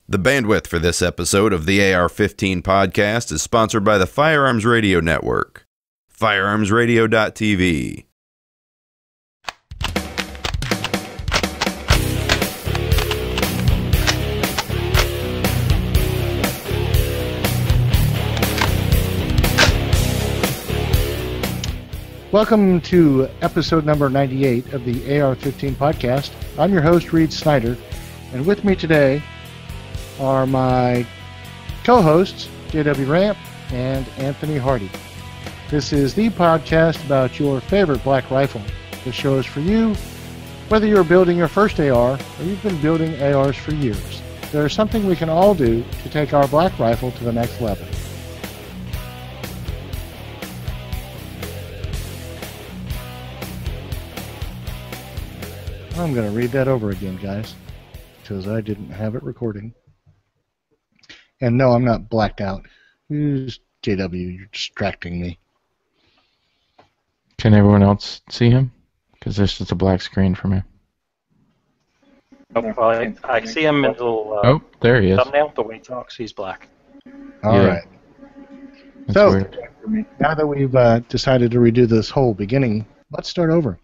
The bandwidth for this episode of the AR-15 podcast is sponsored by the Firearms Radio Network. FirearmsRadio.tv. Welcome to episode number 98 of the AR-15 podcast. I'm your host, Reed Snyder, and with me today are my co-hosts, J.W. Ramp and Anthony Hardy. This is the podcast about your favorite black rifle. This show is for you, whether you're building your first AR or you've been building ARs for years. There is something we can all do to take our black rifle to the next level. I'm going to read that over again, guys, because I didn't have it recording. And no, I'm not blacked out. Who's JW? You're distracting me. Can everyone else see him? Because there's just a black screen for me. Oh, well, I see him in the little there he is. thumbnail. The way he talks, he's black. All right. That's So, weird. now that we've decided to redo this whole beginning, let's start over.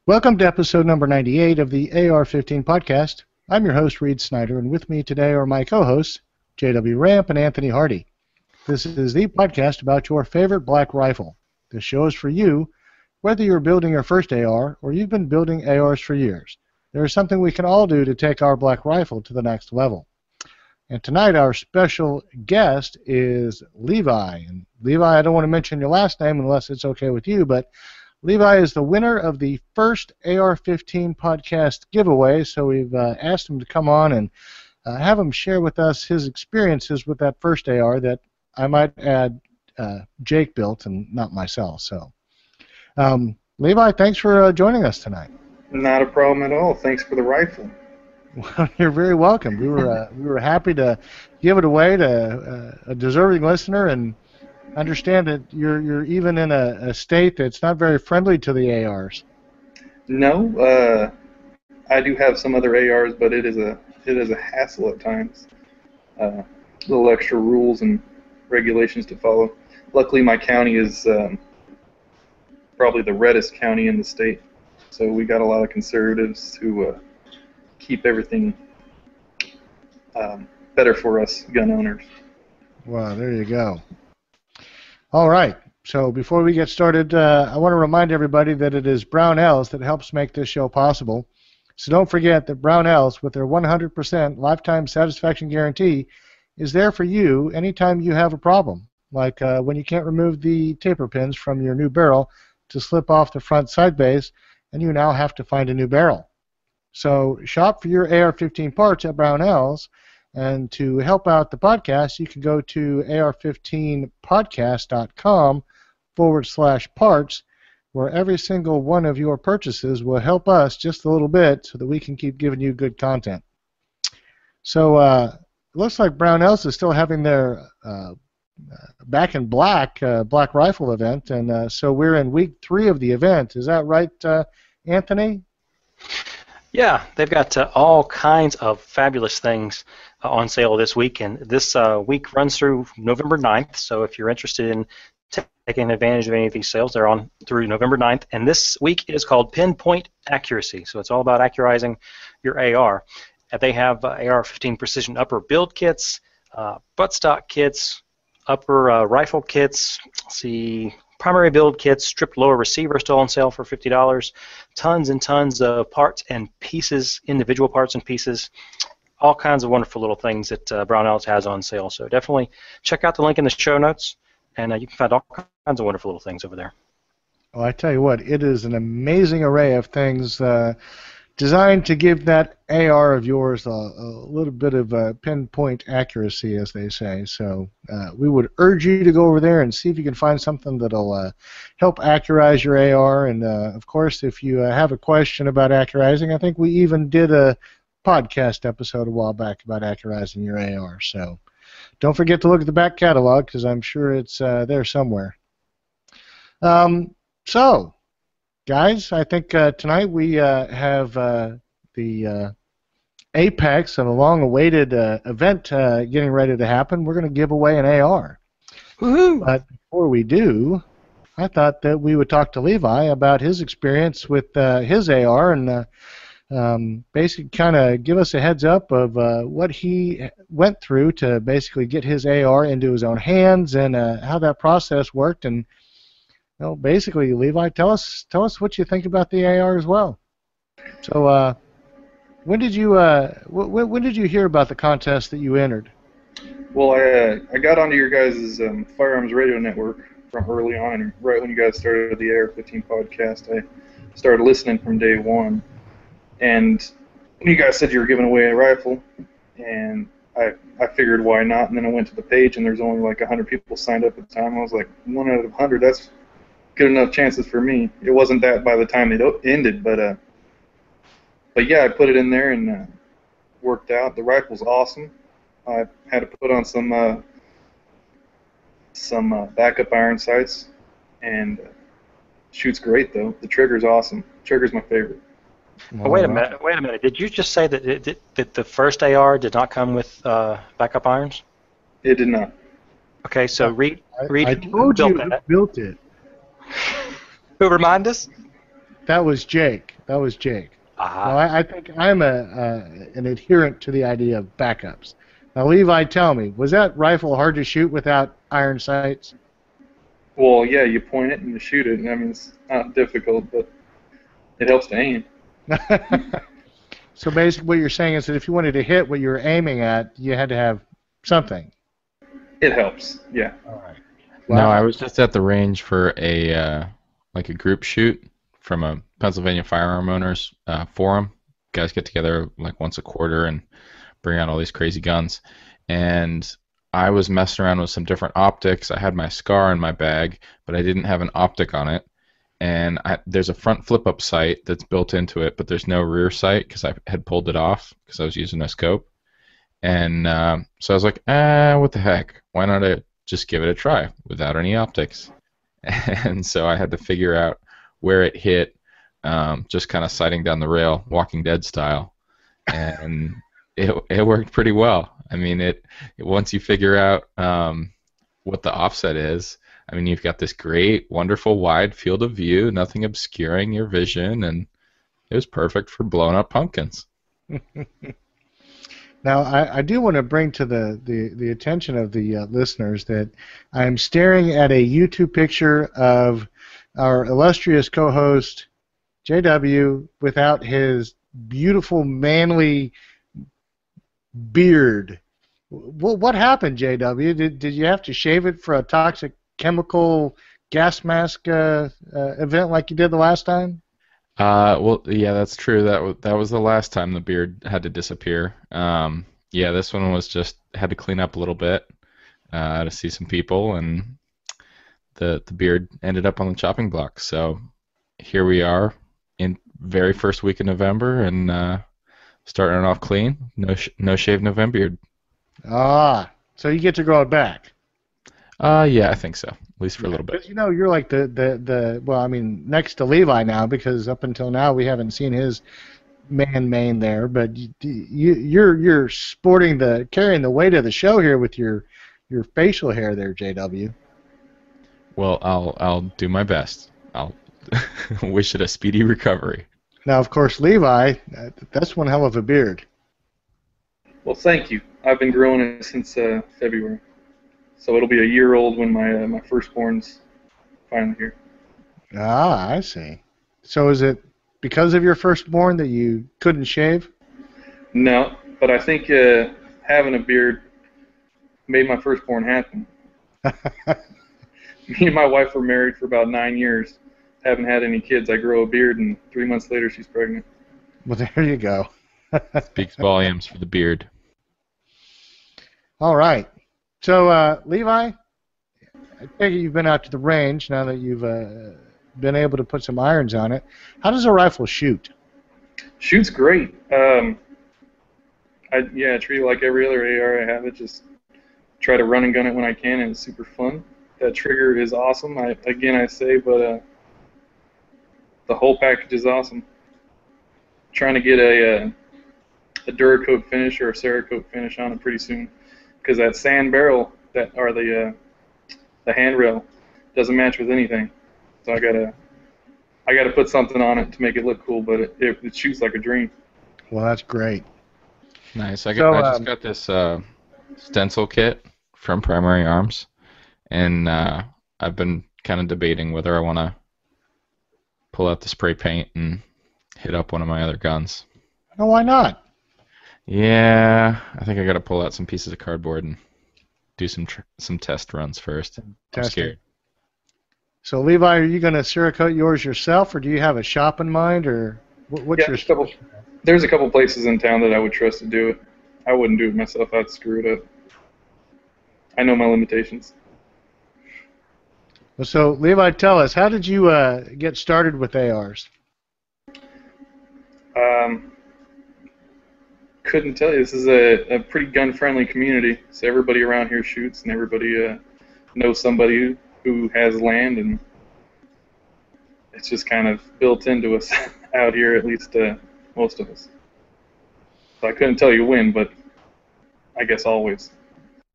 Welcome to episode number 98 of the AR-15 podcast. I'm your host, Reed Snyder, and with me today are my co-hosts, J.W. Ramp and Anthony Hardy. This is the podcast about your favorite black rifle. This show is for you, whether you're building your first AR or you've been building ARs for years. There is something we can all do to take our black rifle to the next level. And tonight our special guest is Levi. And Levi, I don't want to mention your last name unless it's okay with you, but Levi is the winner of the first AR-15 podcast giveaway, so we've asked him to come on and have him share with us his experiences with that first AR that I might add Jake built and not myself. So, Levi, thanks for joining us tonight. Not a problem at all. Thanks for the rifle. Well, you're very welcome. We were happy to give it away to a deserving listener, and understand that you're even in a state that's not very friendly to the ARs. No, I do have some other ARs, but it is a hassle at times. Little extra rules and regulations to follow. Luckily, my county is probably the reddest county in the state, so we got a lot of conservatives who keep everything better for us gun owners. Wow, there you go. All right, so before we get started, I want to remind everybody that it is Brownells that helps make this show possible. So don't forget that Brownells, with their 100% lifetime satisfaction guarantee, is there for you anytime you have a problem, like when you can't remove the taper pins from your new barrel to slip off the front side base, and you now have to find a new barrel. So shop for your AR-15 parts at Brownells. And to help out the podcast, you can go to ar15podcast.com/parts, where every single one of your purchases will help us just a little bit so that we can keep giving you good content. So it looks like Brownells is still having their Back in Black Black Rifle event, and so we're in week 3 of the event. Is that right, Anthony? Yeah, they've got all kinds of fabulous things on sale this week, and this week runs through November 9th, so if you're interested in taking advantage of any of these sales, they're on through November 9th, and this week is called Pinpoint Accuracy, so it's all about accurizing your AR. They have AR-15 Precision Upper Build Kits, buttstock kits, upper rifle kits, primary build kits, stripped lower receiver still on sale for $50, tons and tons of parts and pieces, individual parts and pieces, all kinds of wonderful little things that Brownells has on sale. So definitely check out the link in the show notes, and you can find all kinds of wonderful little things over there. Well, I tell you what, it is an amazing array of things designed to give that AR of yours a little bit of pinpoint accuracy, as they say. So we would urge you to go over there and see if you can find something that'll help accurize your AR. And, of course, if you have a question about accurizing, I think we even did a podcast episode a while back about accurizing your AR. So don't forget to look at the back catalog, because I'm sure it's there somewhere. So, guys, I think tonight we have the apex of a long-awaited event getting ready to happen. We're going to give away an AR. Woohoo! But before we do, I thought that we would talk to Levi about his experience with his AR and basically kind of give us a heads up of what he went through to basically get his AR into his own hands and how that process worked. And well, basically, Levi, tell us what you think about the AR as well. So, when did you hear about the contest that you entered? Well, I got onto your guys' Firearms radio network from early on, and right when you guys started the AR-15 podcast, I started listening from day one. And you guys said you were giving away a rifle, and I figured why not, and then I went to the page, and there's only like 100 people signed up at the time. I was like, 1 out of 100, that's good enough chances for me. It wasn't that by the time it ended, but yeah, I put it in there and worked out. The rifle's awesome. I had to put on some backup iron sights, and shoots great though. The trigger's awesome. Trigger's my favorite. Oh, wait a minute. Did you just say that the first AR did not come with backup irons? It did not. Okay, so Reed I told you who built it. Who remind us? That was Jake. No, I think I'm an adherent to the idea of backups. Now, Levi, tell me, was that rifle hard to shoot without iron sights? Well, yeah, you point it and you shoot it. I mean, it's not difficult, but it helps to aim. So basically what you're saying is that if you wanted to hit what you were aiming at, you had to have something. It helps, yeah. All right. Wow. No, I was just at the range for a group shoot from a Pennsylvania firearm owners forum. Guys get together like once a quarter and bring out all these crazy guns. And I was messing around with some different optics. I had my SCAR in my bag, but I didn't have an optic on it. And there's a front flip-up sight that's built into it, but there's no rear sight because I had pulled it off because I was using a scope. And so I was like, what the heck? Why not just give it a try without any optics? And so I had to figure out where it hit, just kind of sighting down the rail, Walking Dead style. And it worked pretty well. I mean, once you figure out what the offset is, I mean, you've got this great, wonderful, wide field of view, nothing obscuring your vision, and it was perfect for blowing up pumpkins. Now, I do want to bring to the attention of the listeners that I'm staring at a YouTube picture of our illustrious co-host, JW, without his beautiful, manly beard. What happened, JW? Did you have to shave it for a toxic chemical gas mask event like you did the last time? Well, yeah, that's true. That was the last time the beard had to disappear. Yeah, this one was just had to clean up a little bit to see some people, and the beard ended up on the chopping block. So here we are in very first week of November, and starting it off clean. No shave November beard. So you get to grow it back. Yeah, I think so. At least for a little bit. Because you're like the well, I mean, next to Levi now, because up until now we haven't seen his mane there, but you're carrying the weight of the show here with your facial hair there, JW. Well, I'll do my best. I'll wish it a speedy recovery. Now, of course, Levi, that's one hell of a beard. Well, thank you. I've been growing it since February. So it'll be a year old when my firstborn's finally here. I see. So is it because of your firstborn that you couldn't shave? No, but I think having a beard made my firstborn happen. Me and my wife were married for about 9 years. Haven't had any kids. I grow a beard, and 3 months later, she's pregnant. Well, there you go. Speaks volumes for the beard. All right. So, Levi, I think you've been out to the range now that you've been able to put some irons on it. How does a rifle shoot? Shoots great. I treat it like every other AR I have. It just try to run and gun it when I can, and it's super fun. That trigger is awesome. I say, but the whole package is awesome. Trying to get a a Duracoat finish or a Cerakote finish on it pretty soon, because that sand barrel or the handrail doesn't match with anything. So I gotta put something on it to make it look cool, but it shoots like a dream. Well, that's great. Nice. I So, just got this stencil kit from Primary Arms, and I've been kind of debating whether I want to pull out the spray paint and hit up one of my other guns. oh, why not? Yeah, I think I got to pull out some pieces of cardboard and do some test runs first. I'm Testing. scared. So, Levi, are you going to Cerakote yours yourself, or do you have a shop in mind, or what's Yeah, your? there's a couple places in town that I would trust to do it. I wouldn't do it myself. I'd screw it up. I know my limitations. So, Levi, tell us, how did you get started with ARs? Couldn't tell you. This is a pretty gun-friendly community, so everybody around here shoots, and everybody knows somebody who has land, and it's just kind of built into us out here, at least most of us. So I couldn't tell you when, but I guess always.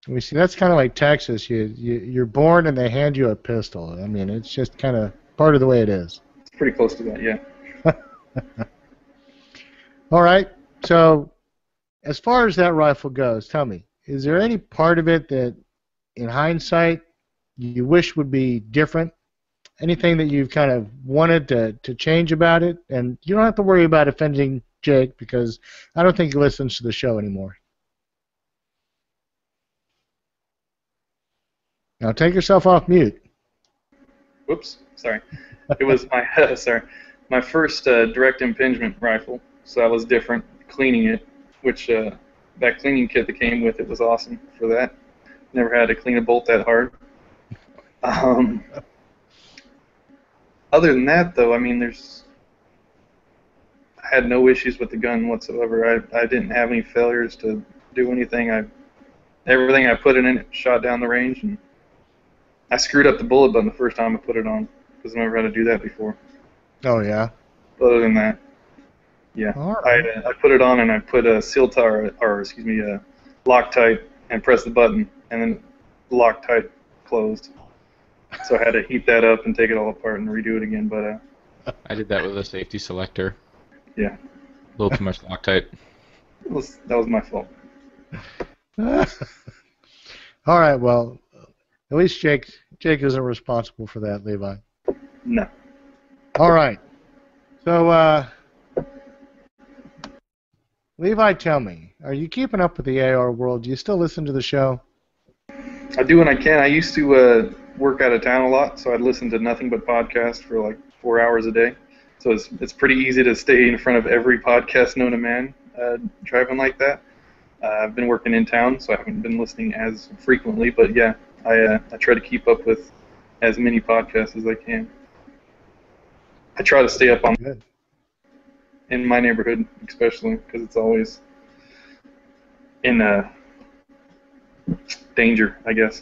We see that's kind of like Texas. You're born and they hand you a pistol. I mean, it's just kind of part of the way it is. It's pretty close to that, yeah. All right. So, as far as that rifle goes, tell me, is there any part of it that, in hindsight, you wish would be different? Anything that you've kind of wanted to change about it? And you don't have to worry about offending Jake, because I don't think he listens to the show anymore. Now take yourself off mute. Whoops, sorry. It was my first direct impingement rifle, so that was different. Cleaning it, which that cleaning kit that came with it was awesome for that. Never had to clean a bolt that hard. Other than that, though, I mean, I had no issues with the gun whatsoever. I didn't have any failures to do anything. Everything I put in it shot down the range, and I screwed up the bullet button the first time I put it on, because I never had to do that before. Oh, yeah? Other than that, yeah. All right. I put it on and I put a seal tie, a Loctite, and pressed the button, and then the Loctite closed. So I had to heat that up and take it all apart and redo it again. But I did that with a safety selector. yeah, A little too much Loctite. that was my fault. All right, well, at least Jake isn't responsible for that, Levi. No. All right. So, Levi, tell me, are you keeping up with the AR world? Do you still listen to the show? I do when I can. I used to work out of town a lot, so I'd listen to nothing but podcasts for like 4 hours a day. So it's pretty easy to stay in front of every podcast known to man driving like that. I've been working in town, so I haven't been listening as frequently, but yeah, I try to keep up with as many podcasts as I can. I try to stay up on Good. in my neighborhood, especially because it's always in danger, I guess.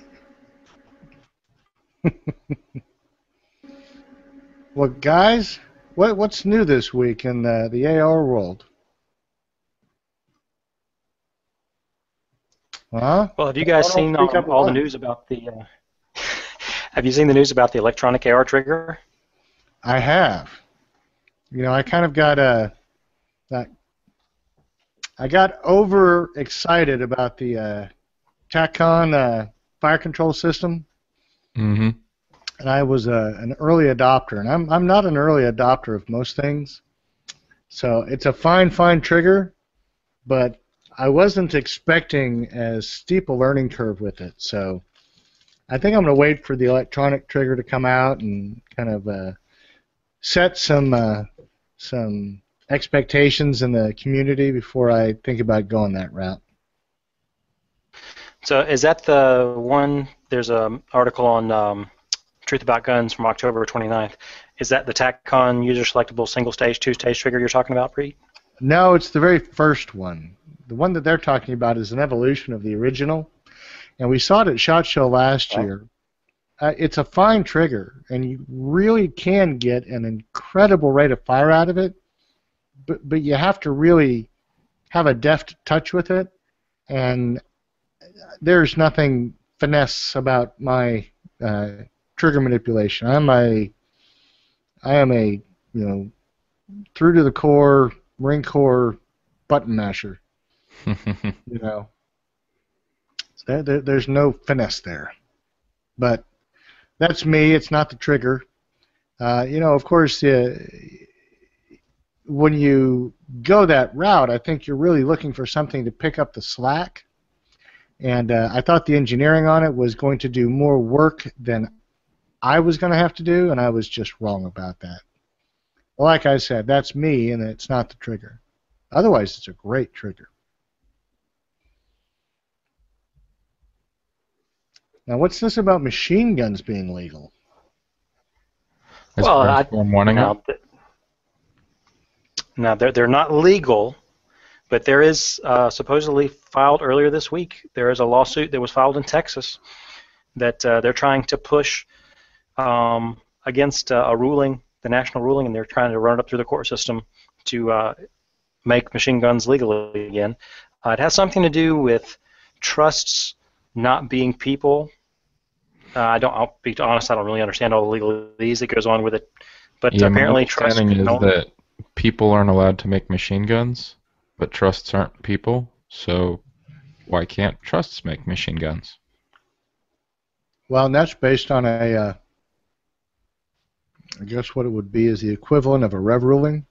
Well, guys, what's new this week in the AR world? Huh? Well, have you guys seen all the news about the? Have you seen the news about the electronic AR trigger? I have. You know, I kind of got I got over excited about the TACCON fire control system. Mm-hmm. And I was an early adopter, and I'm not an early adopter of most things. So it's a fine trigger, but I wasn't expecting as steep a learning curve with it. So I think I'm going to wait for the electronic trigger to come out and kind of set some expectations in the community before I think about going that route. So is that the one? There's an article on Truth About Guns from October 29th. Is that the TACCON user selectable single stage, two-stage trigger you're talking about, Preet? No, it's the very first one. The one that they're talking about is an evolution of the original, and we saw it at SHOT Show last year. It's a fine trigger, and you really can get an incredible rate of fire out of it, but you have to really have a deft touch with it, and there's nothing finesse about my trigger manipulation. I am a through to the core Marine Corps button masher. There's no finesse there. But that's me. It's not the trigger. Of course, when you go that route, I think you're really looking for something to pick up the slack. And I thought the engineering on it was going to do more work than I was going to have to do, and I was just wrong about that. Like I said, that's me, and it's not the trigger. Otherwise, it's a great trigger. Now, what's this about machine guns being legal? Now they're not legal, but there is supposedly filed earlier this week. There is a lawsuit that was filed in Texas that they're trying to push against a ruling, the national ruling, and they're trying to run it up through the court system to make machine guns legal again. It has something to do with trusts not being people. I'll be honest, I don't really understand all the legalese that goes on with it, but apparently trusts is that people aren't allowed to make machine guns, but trusts aren't people, so why can't trusts make machine guns? Well, and that's based on I guess what it would be is the equivalent of a rev ruling.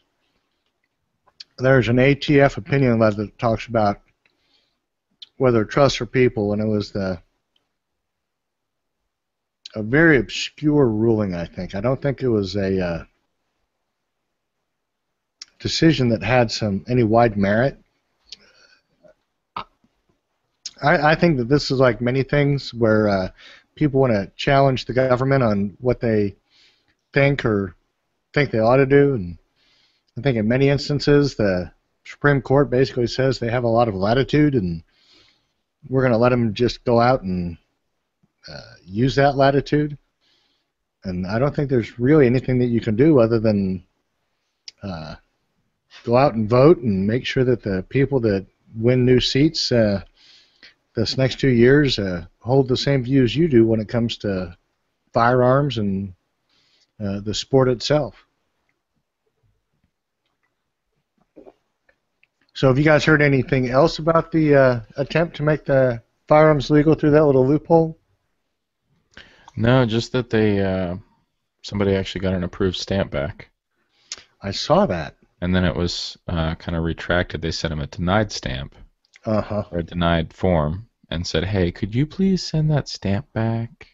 There's an ATF opinion letter that talks about whether trusts are people, and it was a very obscure ruling, I think. I don't think it was a decision that had any wide merit. I think that this is like many things where people want to challenge the government on what they think or think they ought to do, and I think in many instances the Supreme Court basically says they have a lot of latitude, and we're going to let them just go out and use that latitude. And I don't think there's really anything that you can do other than go out and vote and make sure that the people that win new seats this next 2 years hold the same views you do when it comes to firearms and the sport itself. So have you guys heard anything else about the attempt to make the firearms legal through that little loophole? No, just that somebody actually got an approved stamp back. I saw that. And then it was kind of retracted. They sent him a denied stamp or a denied form and said, hey, could you please send that stamp back?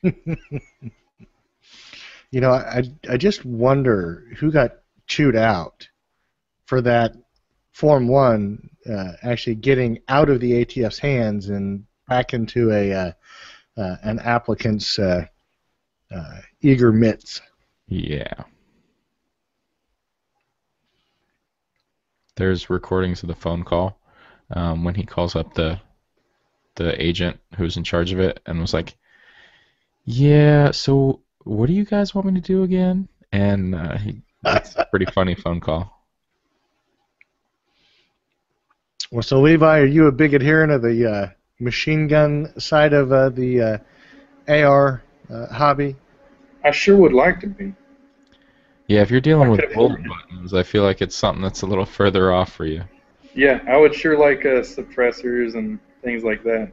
I just wonder who got chewed out for that Form 1 actually getting out of the ATF's hands and back into an applicant's eager mitts. Yeah. There's recordings of the phone call when he calls up the agent who's in charge of it and was like, yeah, so what do you guys want me to do again? And it's a pretty funny phone call. Well, so Levi, are you a big adherent of the machine gun side of the AR hobby? I sure would like to be. Yeah, if you're dealing with bullet buttons, I feel like it's something that's a little further off for you. Yeah, I would sure like suppressors and things like that.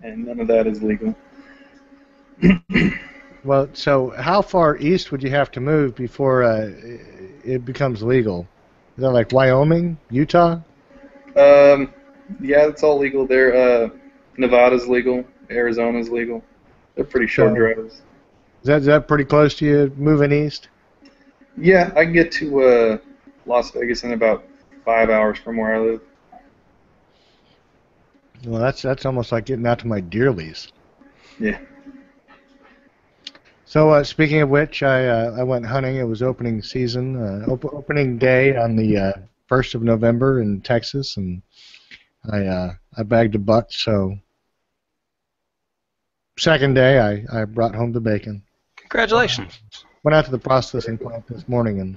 And none of that is legal. Well, so how far east would you have to move before it becomes legal? Is that like Wyoming, Utah? Yeah, it's all legal there. Nevada's legal. Arizona's legal. They're pretty short drives. Is that pretty close to you moving east? Yeah, I can get to Las Vegas in about 5 hours from where I live. Well, that's almost like getting out to my deer lease. Yeah. So speaking of which, I went hunting. It was opening season, opening day on the 1st of November in Texas, and I bagged a buck. So second day, I brought home the bacon. Congratulations. Went out to the processing plant this morning, and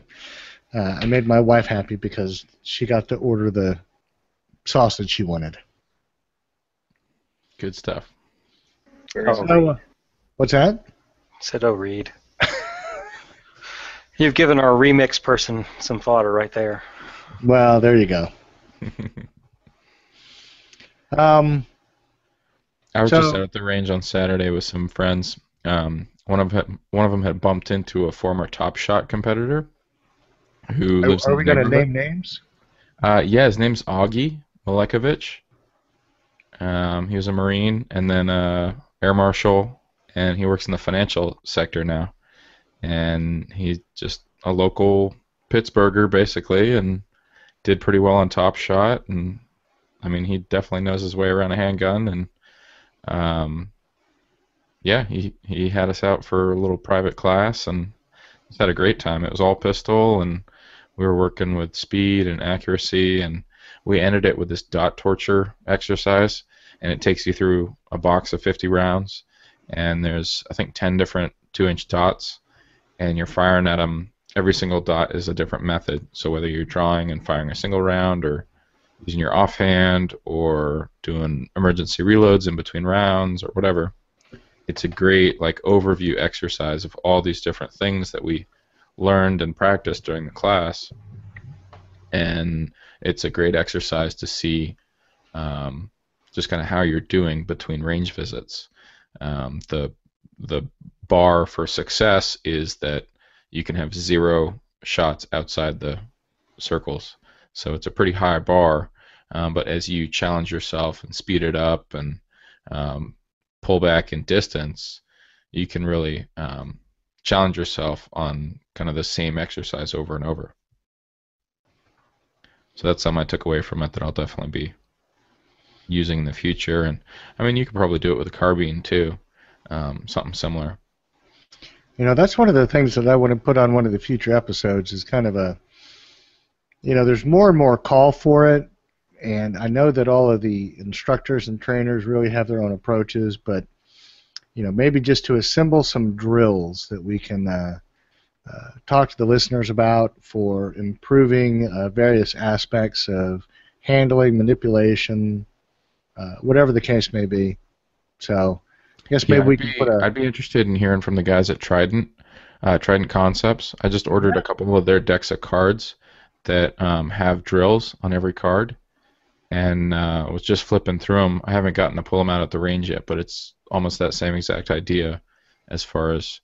I made my wife happy because she got to order the sausage she wanted. Good stuff. Very Oh. simple. So, what's that? Said, oh, Reed. You've given our remix person some fodder right there. Well, there you go. I was So- just out at the range on Saturday with some friends. One of them had bumped into a former Top Shot competitor who lives Are in we the going to neighborhood. name names? Yeah, his name's Augie Milekovich. He was a Marine and then Air Marshal, and he works in the financial sector now. And he's just a local Pittsburgher, basically, and did pretty well on Top Shot. And I mean, he definitely knows his way around a handgun. And yeah, he had us out for a little private class, and just had a great time. It was all pistol, and we were working with speed and accuracy, and we ended it with this dot torture exercise, and it takes you through a box of 50 rounds, and there's, I think, 10 different 2-inch dots, and you're firing at them. Every single dot is a different method, so whether you're drawing and firing a single round, or using your offhand, or doing emergency reloads in between rounds, or whatever, it's a great overview exercise of all these different things that we learned and practiced during the class, and it's a great exercise to see just kind of how you're doing between range visits. The bar for success is that you can have 0 shots outside the circles, so it's a pretty high bar, but as you challenge yourself and speed it up and pull back in distance, you can really challenge yourself on kind of the same exercise over and over. So that's something I took away from it that I'll definitely be using in the future. And I mean, you could probably do it with a carbine too, something similar. That's one of the things that I want to put on one of the future episodes is kind of a, there's more and more call for it, and I know that all of the instructors and trainers really have their own approaches, but, maybe just to assemble some drills that we can talk to the listeners about for improving various aspects of handling, manipulation, whatever the case may be. So I guess maybe we can put I'd be interested in hearing from the guys at Trident Concepts. I just ordered a couple of their decks of cards that have drills on every card, and was just flipping through them. I haven't gotten to pull them out at the range yet, but it's almost that same exact idea as far as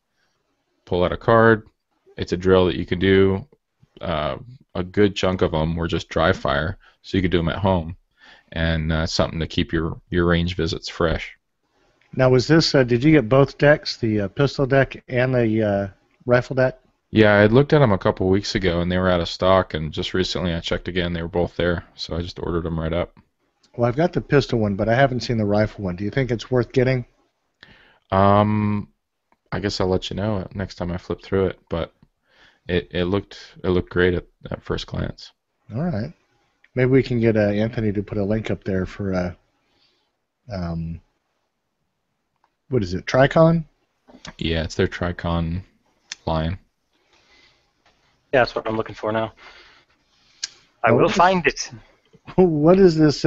pull out a card. It's a drill that you can do. A good chunk of them were just dry fire, so you could do them at home, and something to keep your range visits fresh. Now, was this? Did you get both decks, the pistol deck and the rifle deck? Yeah, I had looked at them a couple weeks ago, and they were out of stock, and just recently I checked again, they were both there, so I just ordered them right up. Well, I've got the pistol one, but I haven't seen the rifle one. Do you think it's worth getting? I guess I'll let you know next time I flip through it, but it looked great at first glance. All right. Maybe we can get Anthony to put a link up there for what is it, Tricon? Yeah, it's their Tricon line. Yeah, that's what I'm looking for now. I will find it. What is this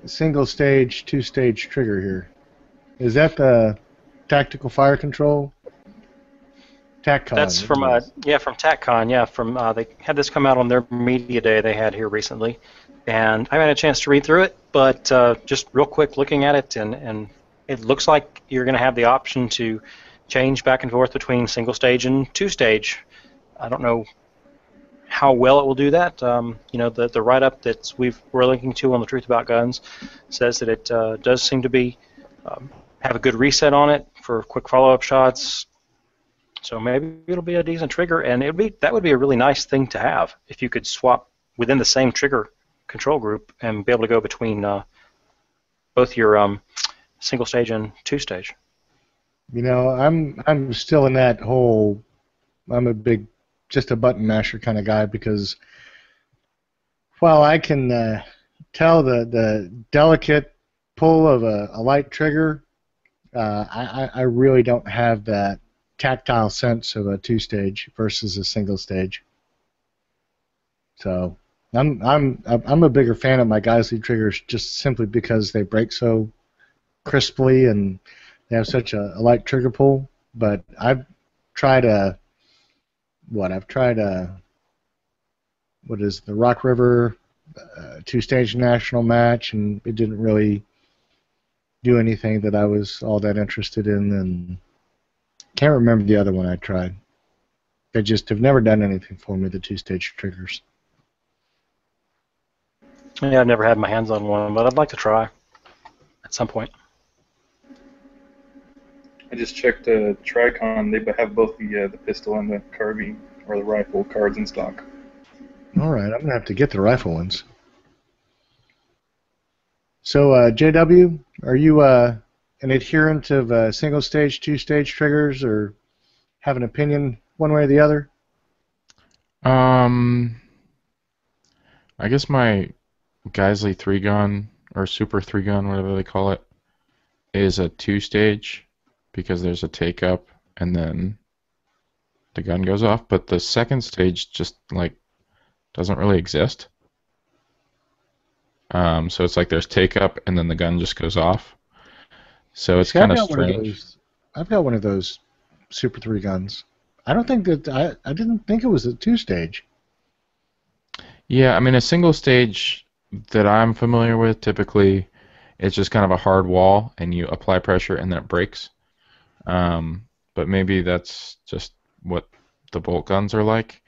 single stage, 2-stage trigger here? Is that the tactical fire control? TacCon. That's from from TacCon. Yeah, from they had this come out on their media day they had here recently, and I haven't had a chance to read through it, but just real quick looking at it, and it looks like you're going to have the option to change back and forth between single stage and 2-stage. I don't know how well it will do that. The write-up that we're linking to on the Truth About Guns says that it does seem to be have a good reset on it for quick follow-up shots. So maybe it'll be a decent trigger, and that would be a really nice thing to have if you could swap within the same trigger control group and be able to go between both your single stage and 2-stage. I'm still in that whole. I'm a big, just a button masher kind of guy, because while I can tell the delicate pull of a light trigger, I really don't have that tactile sense of a 2-stage versus a single stage. So I'm a bigger fan of my Geisley triggers just simply because they break so crisply and they have such a light trigger pull. But I've tried what is the Rock River two-stage national match, and it didn't really do anything that I was all that interested in, and can't remember the other one I tried. They just have never done anything for me, the two-stage triggers. Yeah, I've never had my hands on one, but I'd like to try at some point. I just checked Tricon. They have both the pistol and the carbine or the rifle cards in stock. All right, I'm going to have to get the rifle ones. So, JW, are you an adherent of single-stage, two-stage triggers, or have an opinion one way or the other? I guess my Geisley 3-gun or Super 3-gun, whatever they call it, is a two-stage because there's a take-up and then the gun goes off, but the second stage just like doesn't really exist. So it's like there's take-up and then the gun just goes off. So it's kind of strange. I've got one of those Super 3 guns. I don't think that I didn't think it was a two-stage. Yeah, I mean a single stage that I'm familiar with, typically it's just kind of a hard wall and you apply pressure and then it breaks. But maybe that's just what the bolt guns are like.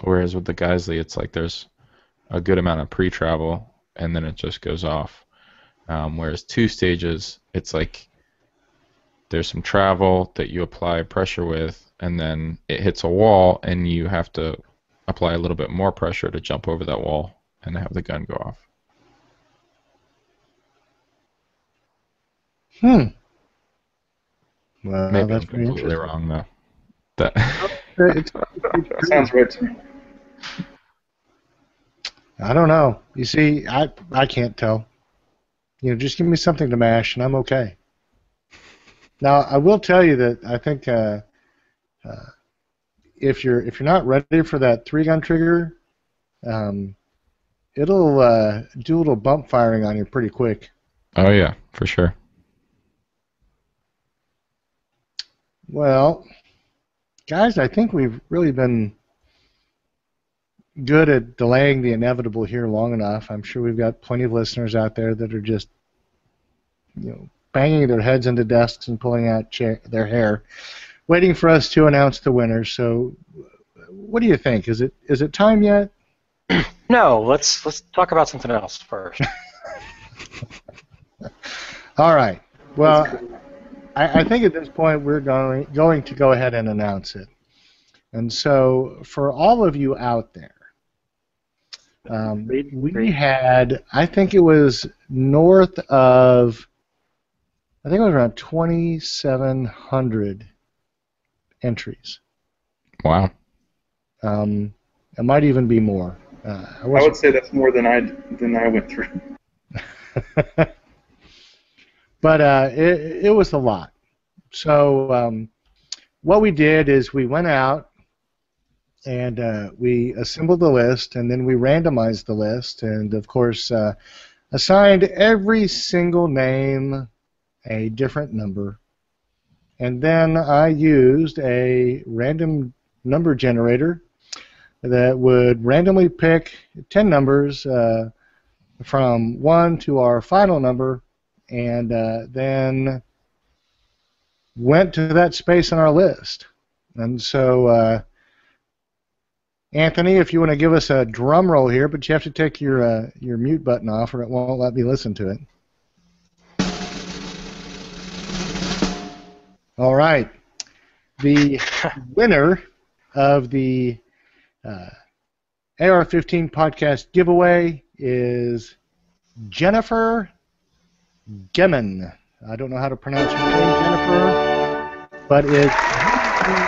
Whereas with the Geisley, it's like there's a good amount of pre-travel and then it just goes off. Whereas two stages, it's like there's some travel that you apply pressure with and then it hits a wall and you have to apply a little bit more pressure to jump over that wall and have the gun go off. Well, Maybe that's I'm pretty completely interesting. wrong though. That That sounds right to me. I don't know. You see, I can't tell. You know, just give me something to mash, and I'm okay. Now, I will tell you that I think if you're not ready for that 3-gun trigger, it'll do a little bump firing on you pretty quick. Oh yeah, for sure. Well, guys, I think we've really been good at delaying the inevitable here long enough. I'm sure we've got plenty of listeners out there that are just, banging their heads into desks and pulling out their hair, waiting for us to announce the winners. So, what do you think? Is it time yet? No, let's talk about something else first. All right. Well, I think at this point we're going to go ahead and announce it. And so, for all of you out there, we had, I think it was north of, I think it was around 2,700 entries. Wow. It might even be more. I would say that's more than I went through. But it was a lot. So what we did is we went out and we assembled the list, and then we randomized the list, and of course assigned every single name a different number. And then I used a random number generator that would randomly pick 10 numbers from 1 to our final number, and then went to that space on our list. And so, Anthony, if you want to give us a drum roll here, but you have to take your mute button off or it won't let me listen to it. All right. The winner of the AR-15 podcast giveaway is Jennifer Gemin. I don't know how to pronounce your name, Jennifer, but it's...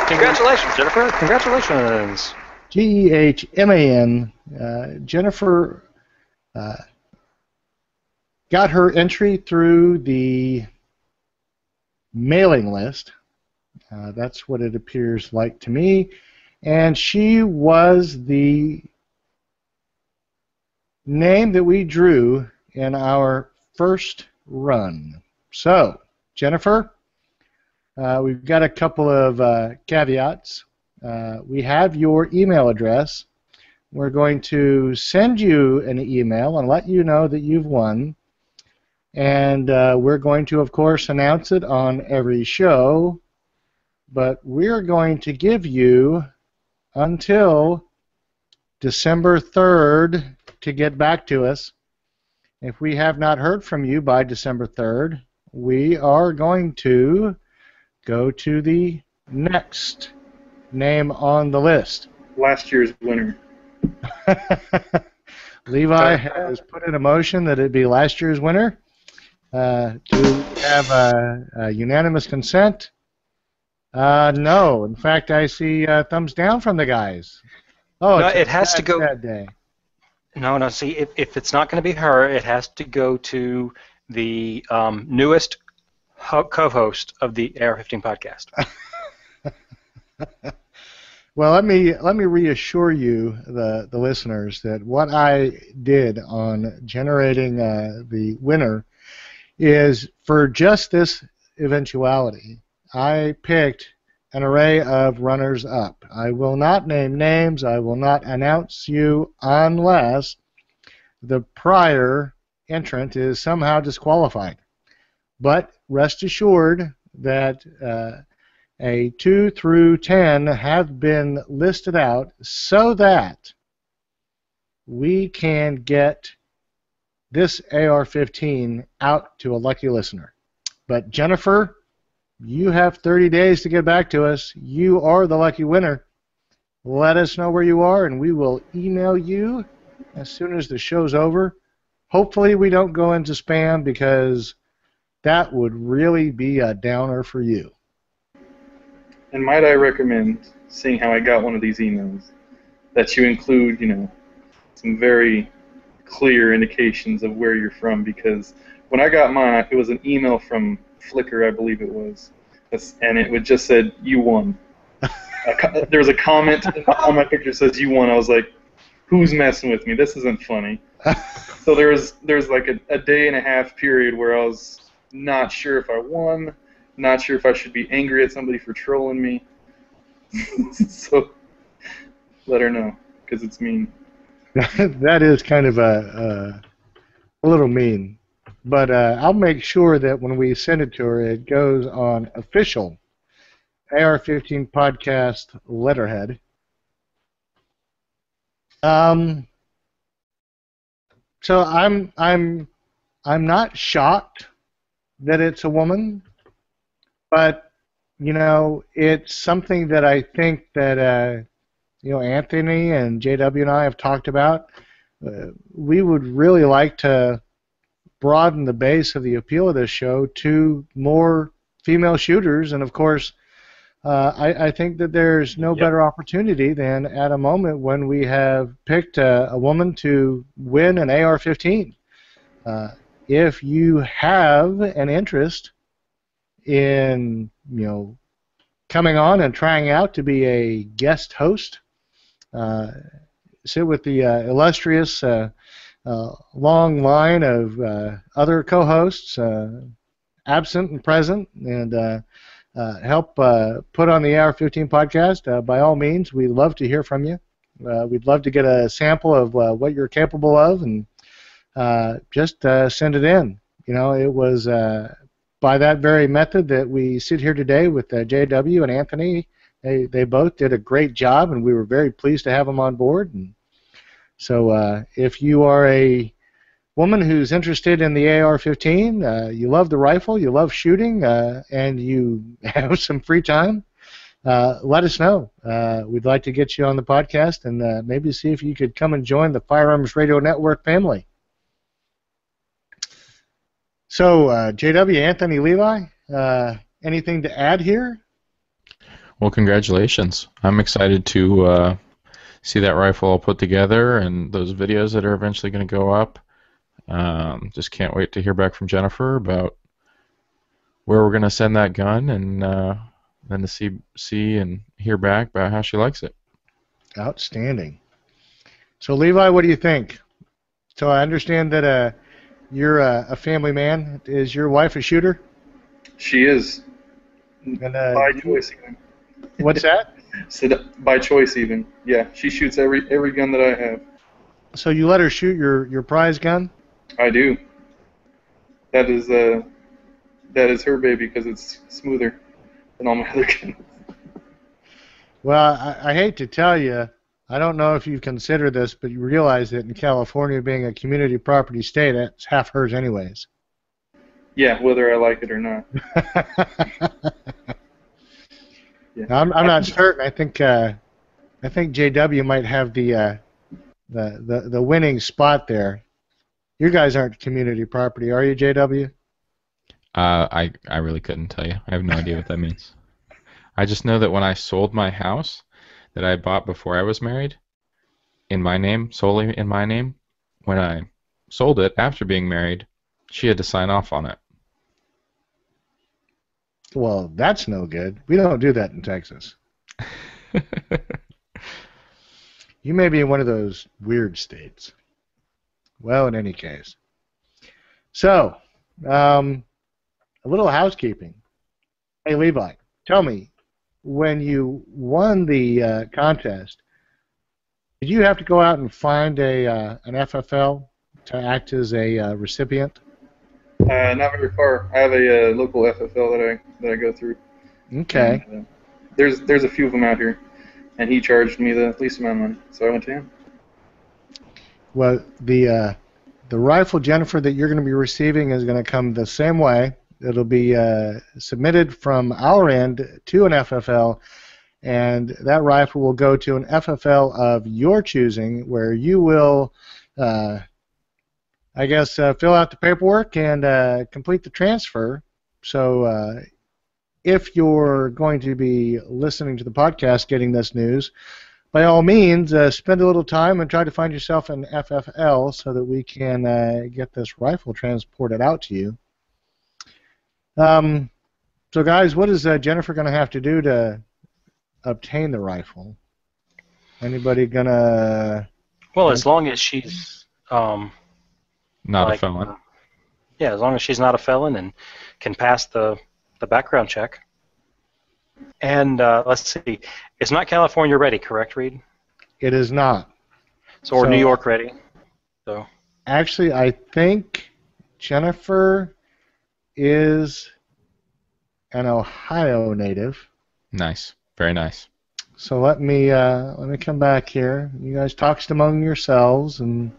Congratulations, Jennifer. Congratulations. Geheman. Jennifer got her entry through the mailing list. That's what it appears like to me. And she was the name that we drew in our first run. So, Jennifer, we've got a couple of caveats. We have your email address. We're going to send you an email and let you know that you've won. And we're going to, of course, announce it on every show. But we're going to give you until December 3rd to get back to us. If we have not heard from you by December 3rd, we are going to go to the next name on the list. Last year's winner. Levi has put in a motion that it be last year's winner. Do we have a unanimous consent? No. In fact, I see thumbs down from the guys. Oh, No, it's it has to go. sad day. No. See, if it's not going to be her, it has to go to the newest co-host of the AR-15 podcast. Well, let me reassure you, the listeners, that what I did on generating the winner is for just this eventuality, I picked an array of runners-up. I will not name names. I will not announce you unless the prior entrant is somehow disqualified. But rest assured that a 2 through 10 have been listed out so that we can get this AR-15 out to a lucky listener. But Jennifer, you have 30 days to get back to us. You are the lucky winner. Let us know where you are, and we will email you as soon as the show's over. Hopefully we don't go into spam, because that would really be a downer for you. And might I recommend, seeing how I got one of these emails, that you include, some very clear indications of where you're from, because when I got mine, it was an email from Flickr, I believe it was, and it would just said, "You won." There was a comment on my picture that says, "You won." I was like, who's messing with me? This isn't funny. So there's like a day and a half period where I was not sure if I won, not sure if I should be angry at somebody for trolling me. So let her know, because it's mean. That is kind of a little mean. But I'll make sure that when we send it to her, it goes on official AR-15 podcast letterhead. So I'm not shocked that it's a woman, but it's something that I think that Anthony and JW and I have talked about. We would really like to broaden the base of the appeal of this show to more female shooters, and of course, I think that there's no better opportunity than at a moment when we have picked a woman to win an AR-15. If you have an interest in coming on and trying out to be a guest host, sit with the illustrious long line of other co-hosts, absent and present, and help put on the AR-15 podcast, by all means, we'd love to hear from you. We'd love to get a sample of what you're capable of, and just send it in. It was by that very method that we sit here today with JW and Anthony. They both did a great job, and we were very pleased to have them on board. And so if you are a woman who's interested in the AR-15, you love the rifle, you love shooting, and you have some free time, let us know. We'd like to get you on the podcast and maybe see if you could come and join the Firearms Radio Network family. So, JW, Anthony, Levi, anything to add here? Well, congratulations. I'm excited to see that rifle all put together and those videos that are eventually going to go up. Just can't wait to hear back from Jennifer about where we're going to send that gun, and then to see and hear back about how she likes it. Outstanding. So, Levi, what do you think? So I understand that you're a family man. Is your wife a shooter? She is. And, By choice, even. What's that? By choice, even. Yeah, she shoots every gun that I have. So you let her shoot your prize gun? I do. That is her baby because it's smoother than all my other guns. Well, I hate to tell you, I don't know if you consider this, but you realize that in California, being a community property state, it's half hers anyways. Yeah, whether I like it or not. Yeah. I'm not certain. I think JW might have the winning spot there. You guys aren't community property, are you, JW? I really couldn't tell you. I have no idea what that means. I just know that when I sold my house that I bought before I was married, in my name, solely in my name, when I sold it after being married, she had to sign off on it. Well, that's no good. We don't do that in Texas. You may be in one of those weird states. Well, in any case. So, a little housekeeping. Hey, Levi, tell me, when you won the contest, did you have to go out and find an FFL to act as a recipient? Not very far. I have a local FFL that I go through. Okay. And, there's a few of them out here, and he charged me the least amount of money, so I went to him. Well, the rifle, Jennifer, that you're going to be receiving is going to come the same way. It'll be submitted from our end to an FFL, and that rifle will go to an FFL of your choosing, where you will, fill out the paperwork and complete the transfer. So if you're going to be listening to the podcast getting this news, by all means, spend a little time and try to find yourself an FFL so that we can get this rifle transported out to you. So, guys, what is Jennifer going to have to do to obtain the rifle? Anybody going to... Well, as long as she's... Not a felon. Yeah, as long as she's not a felon and can pass the background check. And let's see, it's not California ready, correct, Reed? It is not. Or New York ready. So actually, I think Jennifer is an Ohio native. Nice, very nice. So let me come back here. You guys talk among yourselves, and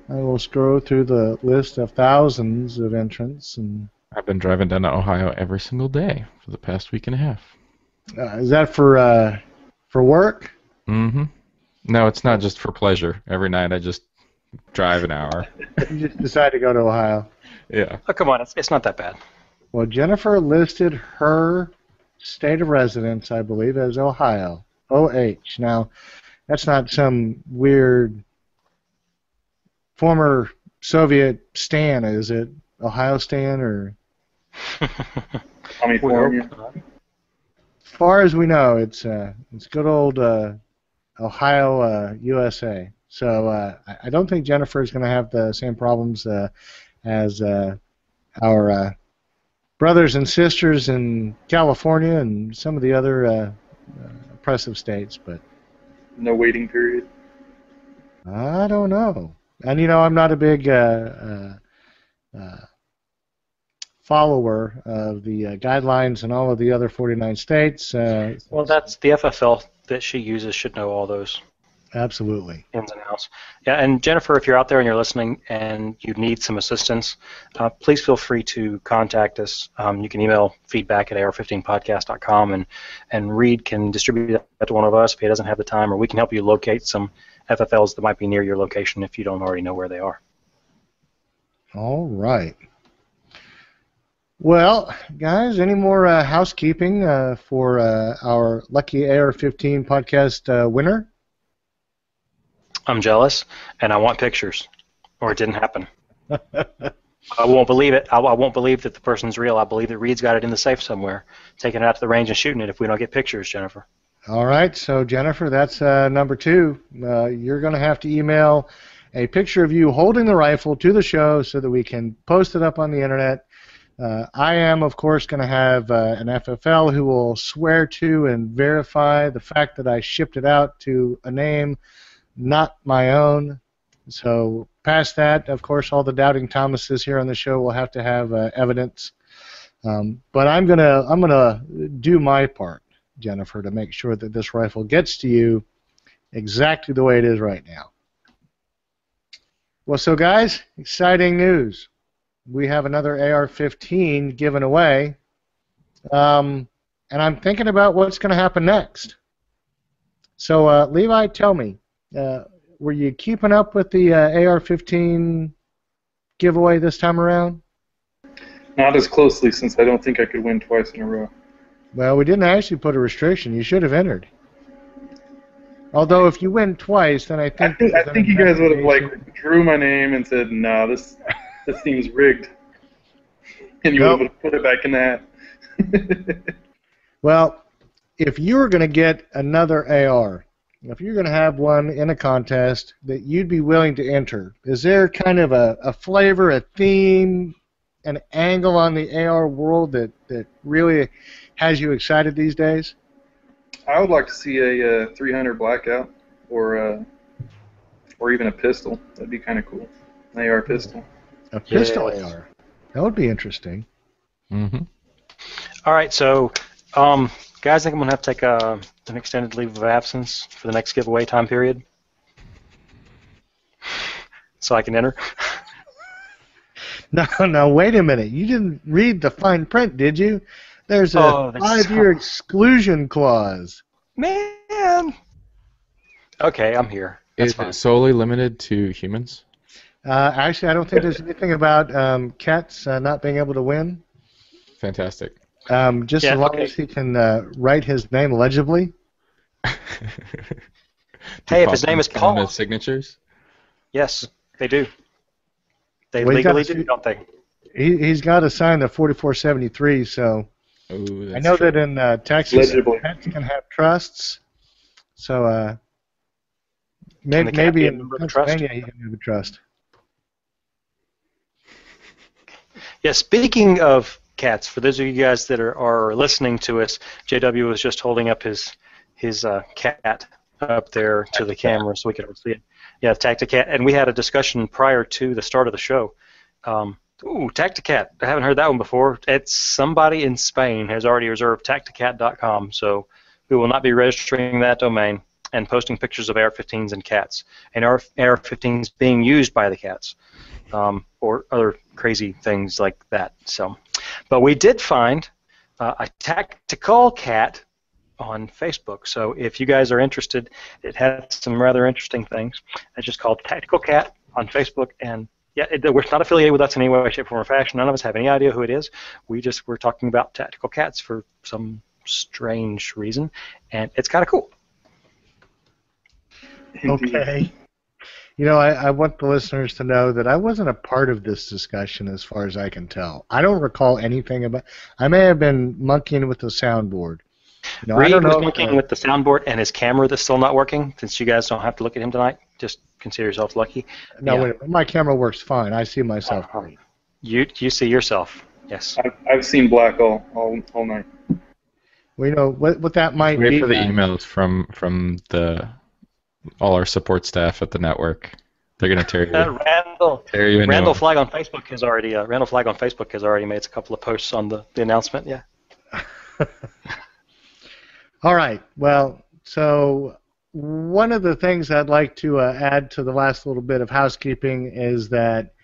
I will scroll through the list of thousands of entrants. And I've been driving down to Ohio every single day for the past week and a half. Is that for work? Mm-hmm. No, it's not just for pleasure. Every night I just drive an hour. You just decide to go to Ohio. Yeah. Oh, come on, it's not that bad. Well, Jennifer listed her state of residence, I believe, as Ohio. OH. Now, that's not some weird former Soviet stan, is it? Ohio stan or? California. As far as we know, it's good old Ohio, USA. So I don't think Jennifer is going to have the same problems as our brothers and sisters in California and some of the other oppressive states. But no waiting period. I don't know. And I'm not a big follower of the guidelines in all of the other 49 states. Well, that's the FFL that she uses should know all those. Absolutely. Ins and outs. Yeah, and Jennifer, if you're out there and you're listening and you need some assistance, please feel free to contact us. You can email feedback@ar15podcast.com, and Reed can distribute that to one of us if he doesn't have the time, or we can help you locate some FFLs that might be near your location if you don't already know where they are. All right. Well, guys, any more housekeeping for our lucky AR-15 podcast winner? I'm jealous, and I want pictures, or it didn't happen. I won't believe it. I won't believe that the person's real. I believe that Reed's got it in the safe somewhere, taking it out to the range and shooting it if we don't get pictures, Jennifer. All right, so Jennifer, that's number 2. You're going to have to email a picture of you holding the rifle to the show so that we can post it up on the internet. I am, of course, going to have an FFL who will swear to and verify the fact that I shipped it out to a name not my own. So past that, of course, all the doubting Thomases here on the show will have to have evidence. But I'm gonna do my part, Jennifer, to make sure that this rifle gets to you exactly the way it is right now. Well, so guys, exciting news. We have another AR-15 given away, and I'm thinking about what's going to happen next. So, Levi, tell me, were you keeping up with the AR-15 giveaway this time around? Not as closely, since I don't think I could win twice in a row. Well, we didn't actually put a restriction. You should have entered. Although, if you win twice, then I think you guys would have drew my name and said, "No, this seems rigged," and you would have put it back in the hat. Well, if you were going to get another AR, if you're going to have one in a contest that you'd be willing to enter, is there kind of a flavor, a theme, an angle on the AR world that really has you excited these days? I would like to see a 300 blackout, or even a pistol. That'd be kind of cool. An AR pistol. A pistol AR. That would be interesting. Mm-hmm. All right, so guys, I think I'm going to have to take an extended leave of absence for the next giveaway time period so I can enter. No, wait a minute. You didn't read the fine print, did you? There's a 5-year exclusion clause. Man! Okay, I'm here. That's Is fine. it solely limited to humans? Actually, I don't think there's anything about cats not being able to win. Fantastic. Just as long as he can write his name legibly. Hey, if his name is Paul. His signatures? Yes, they do. They Well, legally do, don't they? He's got to sign the 4473, so Ooh, I know true. that in Texas, Legibly. pets can have trusts, so Can the cat maybe be a in member of a trust? Pennsylvania he can have a trust. Yeah, speaking of cats, for those of you guys that are listening to us, JW was just holding up his cat up there to the camera so we could all see it. Yeah, Tacticat, and we had a discussion prior to the start of the show. Tacticat, I haven't heard that one before. It's somebody in Spain has already reserved Tacticat.com, so we will not be registering that domain and posting pictures of AR-15s and cats, and AR-15s being used by the cats, or other crazy things like that. So, but we did find a tactical cat on Facebook. So if you guys are interested, it had some rather interesting things. It's just called Tactical Cat on Facebook, and yeah, we're not affiliated with us in any way, shape, form, or fashion. None of us have any idea who it is. We're talking about tactical cats for some strange reason, and it's kind of cool. Okay. You know, I want the listeners to know that I wasn't a part of this discussion as far as I can tell. I don't recall anything about. I may have been monkeying with the soundboard. You know, I Reed don't was know. monkeying with the soundboard and his camera that's still not working. Since you guys don't have to look at him tonight, just consider yourselves lucky. No, Yeah. wait a minute. My camera works fine. I see myself. You see yourself. Yes. I've seen black all night. Well, you know what that might Wait be. for the emails from all our support staff at the network. They're gonna tear you. Tear you a new Randall one. Flag on Facebook has already made a couple of posts on the announcement. Yeah. All right. Well, so one of the things I'd like to add to the last little bit of housekeeping is that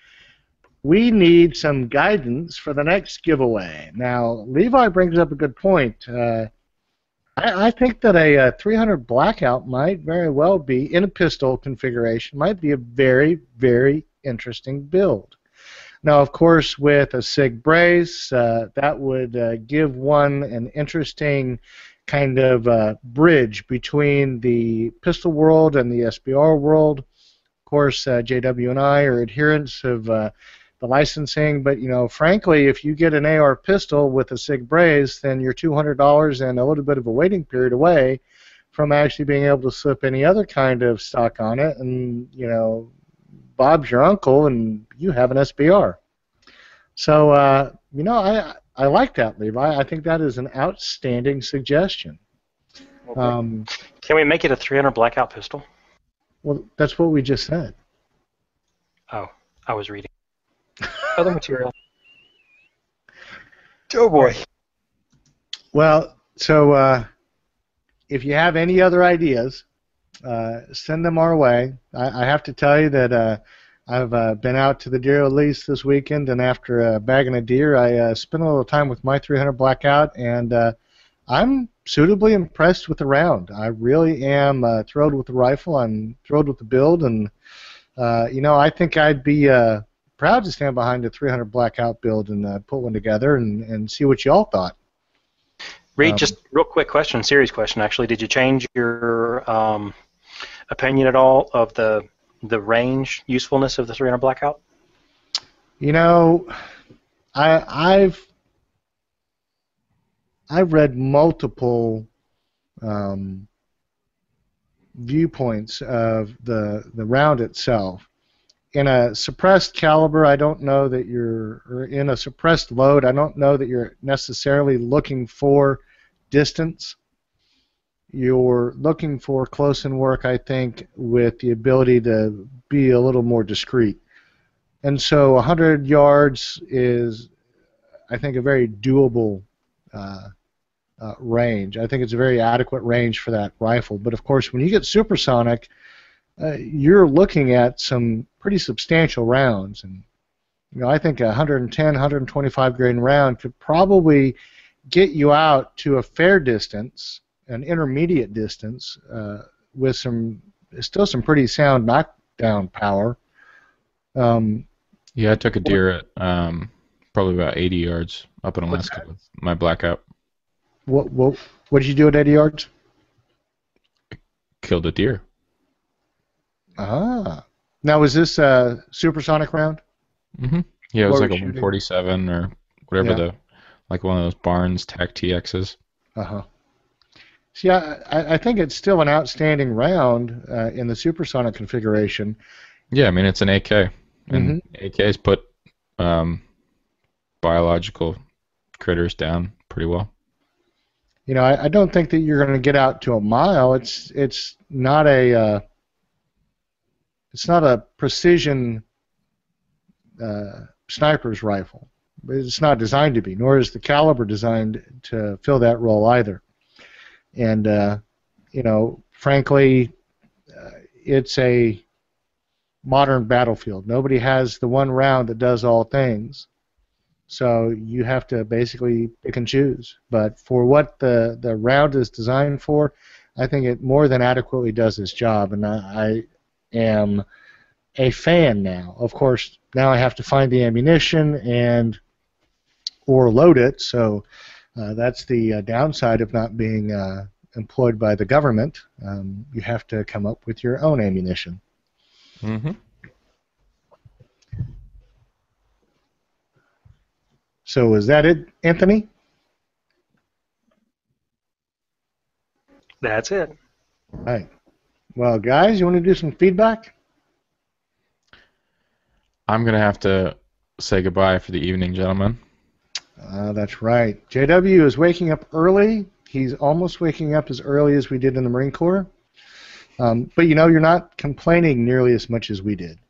we need some guidance for the next giveaway. Now, Levi brings up a good point. I think that a 300 blackout might very well be, in a pistol configuration, might be a very, very interesting build. Now, of course, with a SIG brace, that would give one an interesting kind of bridge between the pistol world and the SBR world. Of course, JW and I are adherents of the licensing, but you know, frankly, if you get an AR pistol with a SIG brace, then you're $200 and a little bit of a waiting period away from actually being able to slip any other kind of stock on it, and you know, Bob's your uncle, and you have an SBR. So, I like that, Levi. I think that is an outstanding suggestion. Okay. Can we make it a 300 blackout pistol? Well, that's what we just said. Oh, I was reading. Other material. Oh, boy. Well, so if you have any other ideas, send them our way. I have to tell you that I've been out to the deer release this weekend, and after bagging a deer, I spent a little time with my 300 blackout, and I'm suitably impressed with the round. I really am thrilled with the rifle. I'm thrilled with the build, and I think I'd be proud to stand behind a 300 blackout build and put one together and see what y'all thought. Reed, just real quick question, serious question actually. Did you change your opinion at all of the range usefulness of the 300 blackout? I've read multiple viewpoints of the round itself. In a suppressed caliber, I don't know that or in a suppressed load, I don't know that you're necessarily looking for distance. You're looking for close-in work, I think, with the ability to be a little more discreet. And so 100 yards is, I think, a very doable range. I think it's a very adequate range for that rifle. But, of course, when you get supersonic, you're looking at some pretty substantial rounds. And I think a 110, 125 grain round could probably get you out to a fair distance, an intermediate distance, with still some pretty sound knockdown power. Yeah, I took a deer at probably about 80 yards up in Alaska with my blackout. What did you do at 80 yards? Killed a deer. Ah. Now, was this a supersonic round? Mm-hmm. Yeah, it was What like a were you shooting? 147 or whatever like one of those Barnes TAC TXs. Uh-huh. See, I think it's still an outstanding round in the supersonic configuration. Yeah, I mean, it's an AK. And Mm-hmm. AKs put biological critters down pretty well. I don't think that you're going to get out to a mile. It's not a precision sniper's rifle. It's not designed to be, nor is the caliber designed to fill that role either. And frankly, it's a modern battlefield. Nobody has the one round that does all things. So you have to basically pick and choose. But for what the round is designed for, I think it more than adequately does its job, and I am a fan now. Of course, now I have to find the ammunition or load it, so that's the downside of not being employed by the government. You have to come up with your own ammunition. Mm-hmm. So is that it, Anthony? That's it. All right. Well, guys, you want to do some feedback? I'm going to have to say goodbye for the evening, gentlemen. That's right. JW is waking up early. He's almost waking up as early as we did in the Marine Corps. But you're not complaining nearly as much as we did.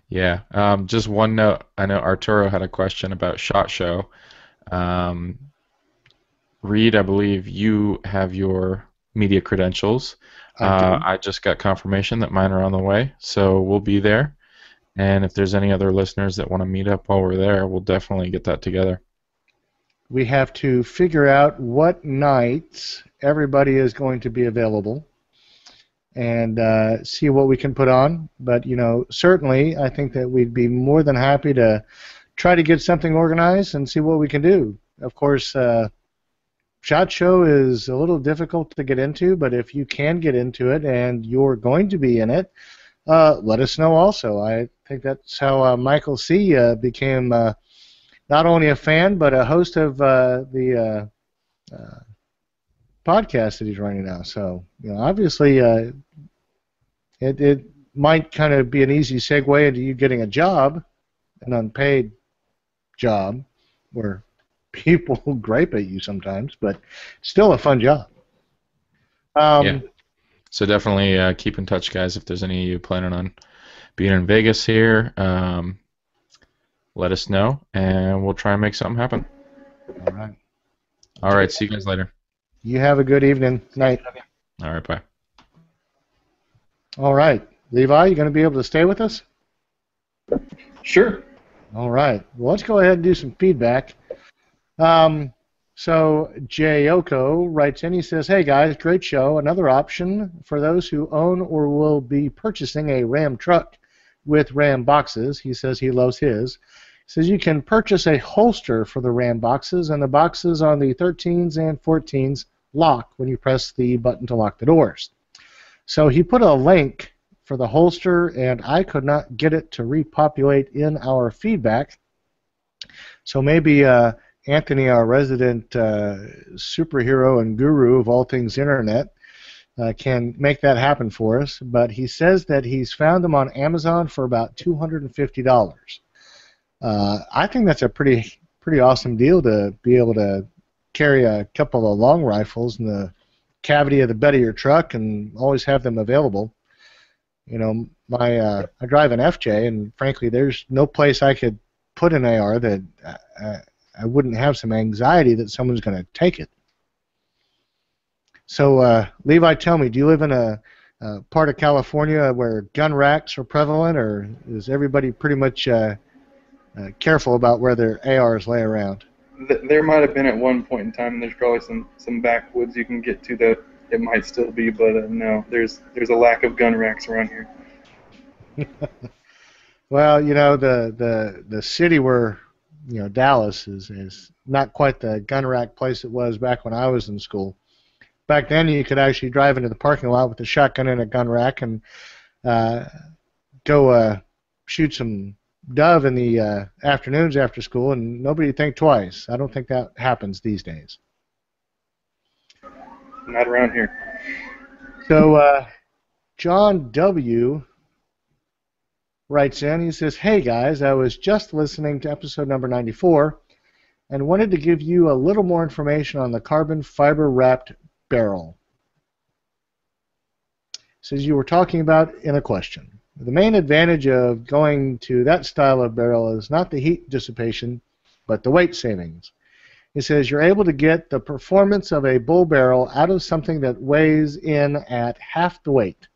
Yeah. Just one note. I know Arturo had a question about SHOT Show. Reed, I believe you have your media credentials. I just got confirmation that mine are on the way, so we'll be there. And if there's any other listeners that want to meet up while we're there, we'll definitely get that together. We have to figure out what nights everybody is going to be available and see what we can put on. But, certainly I think that we'd be more than happy to try to get something organized and see what we can do. Of course, SHOT Show is a little difficult to get into, but if you can get into it and you're going to be in it, let us know also. I think that's how Michael C. became not only a fan, but a host of the podcast that he's running now. So, obviously, it might kind of be an easy segue into you getting a job, an unpaid job, where people gripe at you sometimes, but still a fun job. Yeah. So definitely keep in touch, guys. If there's any of you planning on being in Vegas here, let us know, and we'll try and make something happen. All right. All right. See you guys later. You have a good evening. Night. All right. Bye. All right. Levi, you going to be able to stay with us? Sure. All right. Well, let's go ahead and do some feedback. So Jayoko writes in, he says, "Hey guys, great show. Another option for those who own or will be purchasing a Ram truck with Ram boxes." He says he loves his. He says you can purchase a holster for the Ram boxes, and the boxes on the 13s and 14s lock when you press the button to lock the doors. So he put a link for the holster, and I could not get it to repopulate in our feedback. So maybe Anthony, our resident superhero and guru of all things internet, can make that happen for us. But he says that he's found them on Amazon for about $250. I think that's a pretty awesome deal to be able to carry a couple of long rifles in the cavity of the bed of your truck and always have them available. You know, I drive an FJ, and frankly, there's no place I could put an AR that I wouldn't have some anxiety that someone's going to take it. So, Levi, tell me, do you live in a part of California where gun racks are prevalent, or is everybody pretty much careful about where their ARs lay around? There might have been at one point in time, and there's probably some backwoods you can get to that it might still be, but no, there's a lack of gun racks around here. Well, you know, the city where, you know, Dallas is not quite the gun rack place it was back when I was in school. Back then, you could actually drive into the parking lot with a shotgun and a gun rack and go shoot some dove in the afternoons after school, and nobody would think twice. I don't think that happens these days. Not around here. So, John W. writes in, he says, "Hey guys, I was just listening to episode number 94 and wanted to give you a little more information on the carbon fiber wrapped barrel." Says you were talking about in a question. The main advantage of going to that style of barrel is not the heat dissipation, but the weight savings. He says you're able to get the performance of a bull barrel out of something that weighs in at half the weight.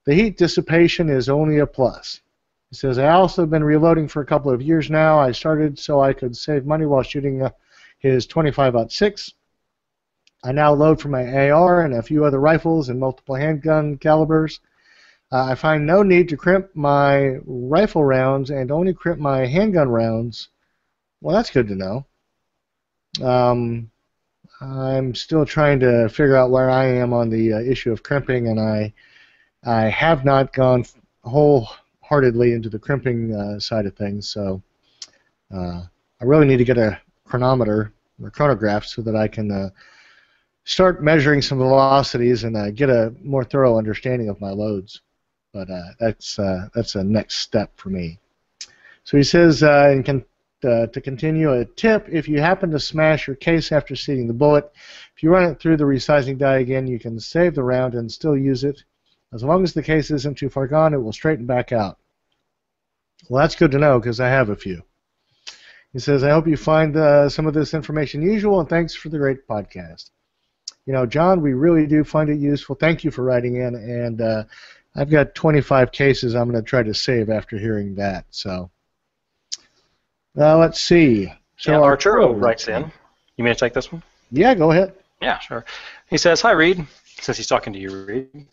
The heat dissipation is only a plus. He says, "I also have been reloading for a couple of years now. I started so I could save money while shooting his 25-06. I now load for my AR and a few other rifles and multiple handgun calibers. I find no need to crimp my rifle rounds and only crimp my handgun rounds." Well, that's good to know. I'm still trying to figure out where I am on the issue of crimping, and I have not gone wholeheartedly into the crimping side of things, so I really need to get a chronometer or chronograph so that I can start measuring some velocities and get a more thorough understanding of my loads. But that's a next step for me. So he says, to continue, a tip: if you happen to smash your case after seating the bullet, if you run it through the resizing die again, you can save the round and still use it. As long as the case isn't too far gone, it will straighten back out. Well, that's good to know because I have a few. He says, "I hope you find some of this information useful, and thanks for the great podcast." You know, John, we really do find it useful. Thank you for writing in, and I've got 25 cases I'm going to try to save after hearing that. So, let's see. So yeah, Arturo writes in. You may take this one? Yeah, go ahead. Yeah, sure. He says, "Hi, Reed," since he's talking to you, Reed.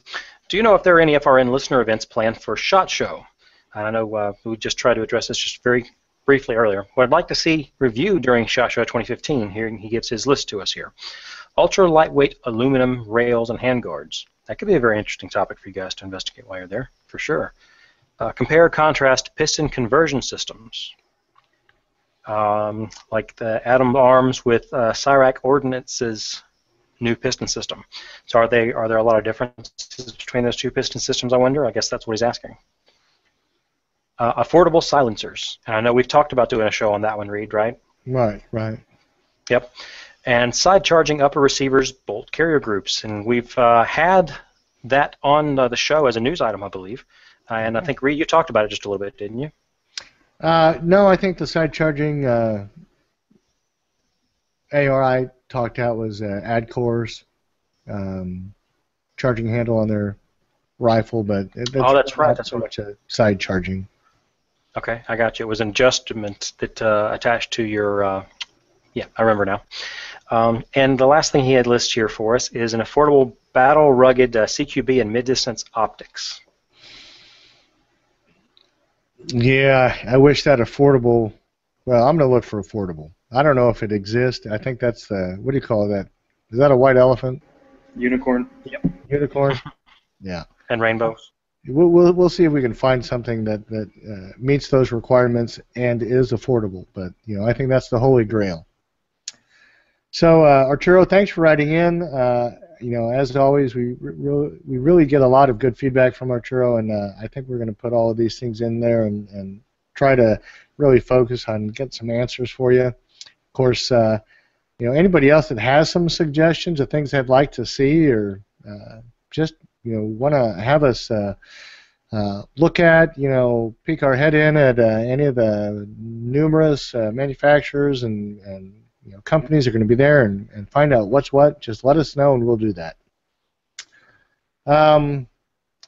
"Do you know if there are any FRN listener events planned for SHOT Show?" I know we just tried to address this just very briefly earlier. What I'd like to see reviewed during SHOT Show 2015, here he gives his list to us here. Ultra lightweight aluminum rails and handguards. That could be a very interesting topic for you guys to investigate while you're there, for sure. Compare contrast piston conversion systems. Like the Atom Arms with Cyrac ordnances new piston system. So are there a lot of differences between those two piston systems, I wonder? I guess that's what he's asking. Affordable silencers. And I know we've talked about doing a show on that one, Reed, right? Right, right. Yep. And side charging upper receivers, bolt carrier groups. And we've had that on the show as a news item, I believe. And I think, Reed, you talked about it just a little bit, didn't you? No, I think the side charging AR I talked out was AdCore's charging handle on their rifle, but that's right. not That's so what much a side charging. Okay, I got you. It was an adjustment that attached to your. Yeah, I remember now. And the last thing he had listed here for us is an affordable battle rugged CQB and mid-distance optics. Yeah, I wish that affordable. Well, I'm going to look for affordable. I don't know if it exists. I think that's the, what do you call that? Is that a white elephant? Unicorn. Yep. Unicorn? Yeah. And rainbows. We'll see if we can find something that meets those requirements and is affordable. But, I think that's the holy grail. So, Arturo, thanks for writing in. As always, we really get a lot of good feedback from Arturo, and I think we're going to put all of these things in there and try to really focus on get some answers for you. Of course, anybody else that has some suggestions of things they'd like to see or just want to have us look at, peek our head in at any of the numerous manufacturers and companies are going to be there and find out what's what, just let us know and we'll do that.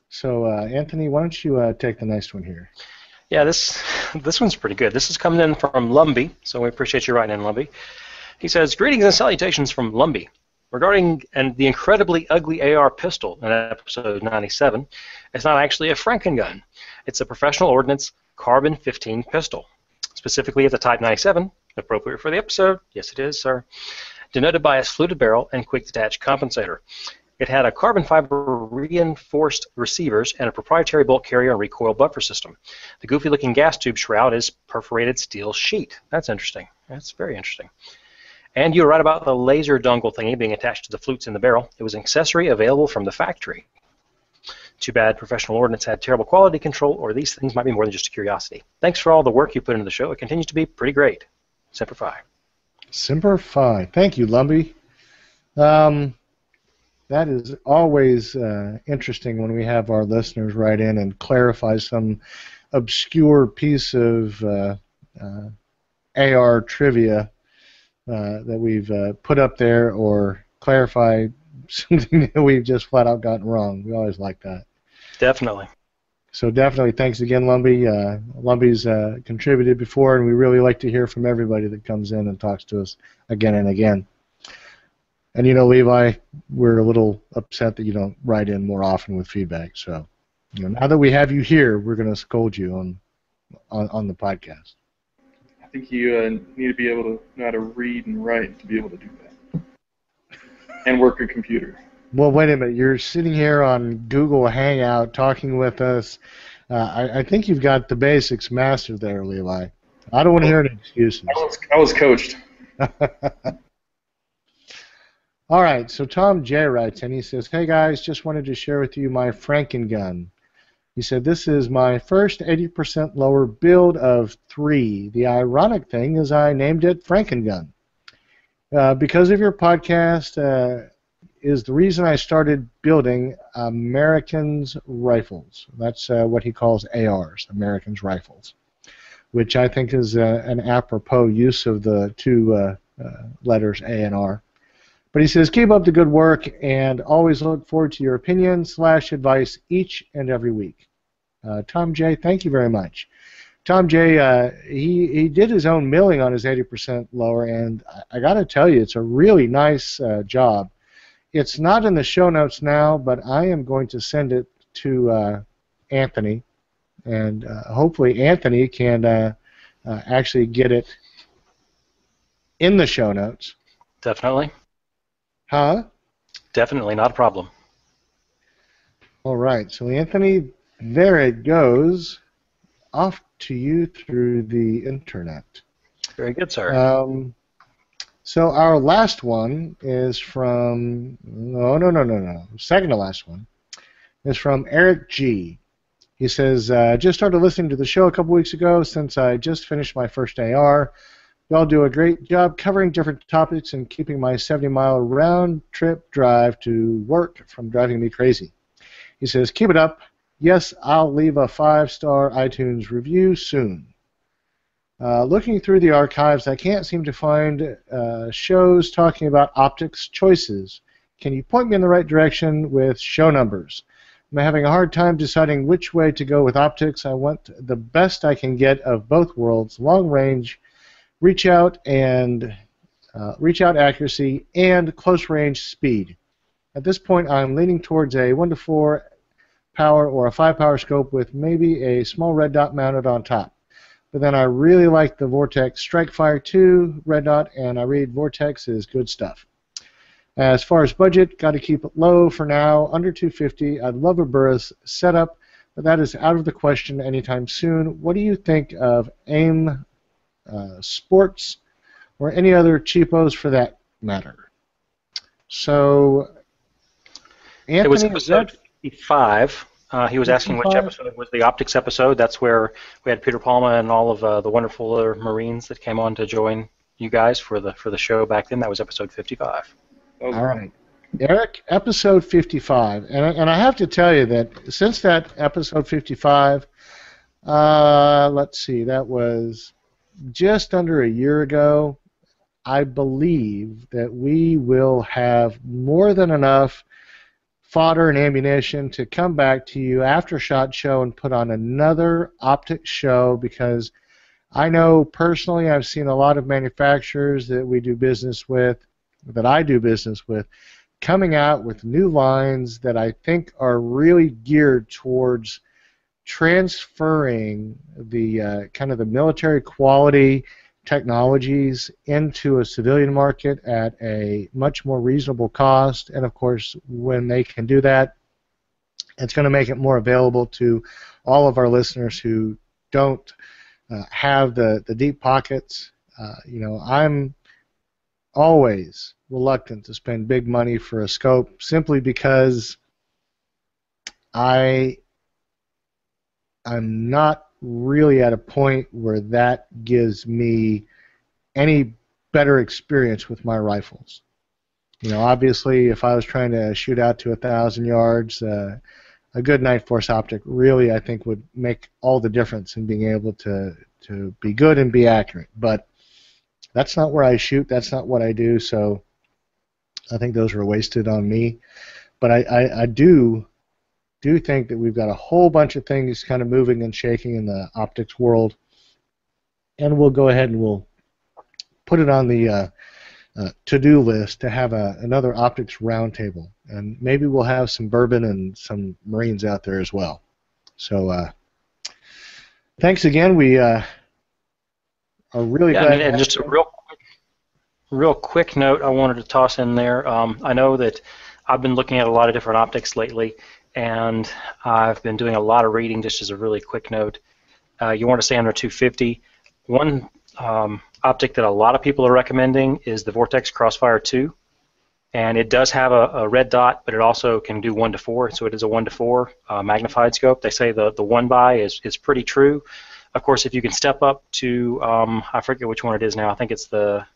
So, Anthony, why don't you take the next one here? Yeah, this one's pretty good. This is coming in from Lumbee, so we appreciate you writing in, Lumbee. He says, greetings and salutations from Lumbee. Regarding the incredibly ugly AR pistol in episode 97, it's not actually a Franken gun. It's a professional ordnance carbon 15 pistol, specifically of the Type 97, appropriate for the episode. Yes, it is, sir. Denoted by a fluted barrel and quick detach compensator. It had a carbon fiber reinforced receivers and a proprietary bolt carrier and recoil buffer system. The goofy-looking gas tube shroud is perforated steel sheet. That's interesting. That's very interesting. And you were right about the laser dongle thingy being attached to the flutes in the barrel. It was an accessory available from the factory. Too bad Professional Ordnance had terrible quality control, or these things might be more than just a curiosity. Thanks for all the work you put into the show. It continues to be pretty great. Semper Fi. Semper Fi. Thank you, Lumbee. That is always interesting when we have our listeners write in and clarify some obscure piece of AR trivia that we've put up there or clarify something that we've just flat out gotten wrong. We always like that. Definitely. So definitely thanks again, Lumbee. Lumbee's contributed before, and we really like to hear from everybody that comes in and talks to us again and again. And Levi, we're a little upset that you don't write in more often with feedback. So, now that we have you here, we're going to scold you on the podcast. I think you need to be able to know how to read and write to be able to do that, and work a computer. Well, wait a minute. You're sitting here on Google Hangout talking with us. I think you've got the basics mastered there, Levi. I don't want to hear any excuses. I was coached. All right, so Tom J. writes, and he says, hey guys, just wanted to share with you my Franken gun. He said, this is my first 80% lower build of 3. The ironic thing is I named it Franken gun. Because of your podcast is the reason I started building Americans rifles. That's what he calls ARs, Americans rifles, which I think is an apropos use of the two letters A and R. But he says, keep up the good work and always look forward to your opinion/advice each and every week. Tom J., thank you very much. Tom J., he did his own milling on his 80% lower, and I got to tell you, it's a really nice job. It's not in the show notes now, but I am going to send it to Anthony, and hopefully Anthony can actually get it in the show notes. Definitely. Huh? Definitely, not a problem. All right, so Anthony, there it goes, off to you through the internet. Very good, sir. So our last one is from, no. Second to last one is from Eric G. He says, just started listening to the show a couple weeks ago since I just finished my first AR. Y'all do a great job covering different topics and keeping my 70-mile round-trip drive to work from driving me crazy. He says, keep it up. Yes, I'll leave a 5-star iTunes review soon. Looking through the archives, I can't seem to find shows talking about optics choices. Can you point me in the right direction with show numbers? I'm having a hard time deciding which way to go with optics. I want the best I can get of both worlds, long range, reach out accuracy, and close range speed. At this point, I'm leaning towards a 1:4 power or a 5-power scope with maybe a small red dot mounted on top. But then I really like the Vortex Strike-Fire 2 red dot, and I read Vortex is good stuff. As far as budget, got to keep it low for now, under $250. I'd love a Burris setup, but that is out of the question anytime soon. What do you think of AIM Sports or any other cheapos for that matter? So, Anthony, it was episode 55. He was asking which episode was the optics episode. That's where we had Peter Palma and all of the wonderful other Marines that came on to join you guys for the show back then. That was episode 55. All right. Eric, episode 55. And I have to tell you that since that episode 55, let's see, that was just under a year ago, I believe that we will have more than enough fodder and ammunition to come back to you after SHOT Show and put on another optics show, because I know personally I've seen a lot of manufacturers that we do business with, that I do business with, coming out with new lines that I think are really geared towards transferring the kind of the military quality technologies into a civilian market at a much more reasonable cost. And of course, when they can do that, it's going to make it more available to all of our listeners who don't have the deep pockets. I'm always reluctant to spend big money for a scope simply because I'm not really at a point where that gives me any better experience with my rifles. Obviously, if I was trying to shoot out to 1,000 yards, a good Night Force optic really, I think, would make all the difference in being able to be good and be accurate. But that's not where I shoot. That's not what I do. So I think those are wasted on me. But I do think that we've got a whole bunch of things kind of moving and shaking in the optics world, and we'll go ahead and we'll put it on the to-do list to have another optics roundtable, and maybe we'll have some bourbon and some Marines out there as well. So thanks again. We are really glad. And just a real quick note I wanted to toss in there. I know that I've been looking at a lot of different optics lately, and I've been doing a lot of reading. Just as a really quick note, you want to stay under 250. One optic that a lot of people are recommending is the Vortex Crossfire 2, and it does have a red dot, but it also can do 1:4, so it is a 1:4 magnified scope. They say the 1x is pretty true. Of course, if you can step up to, I forget which one it is now. I think it's the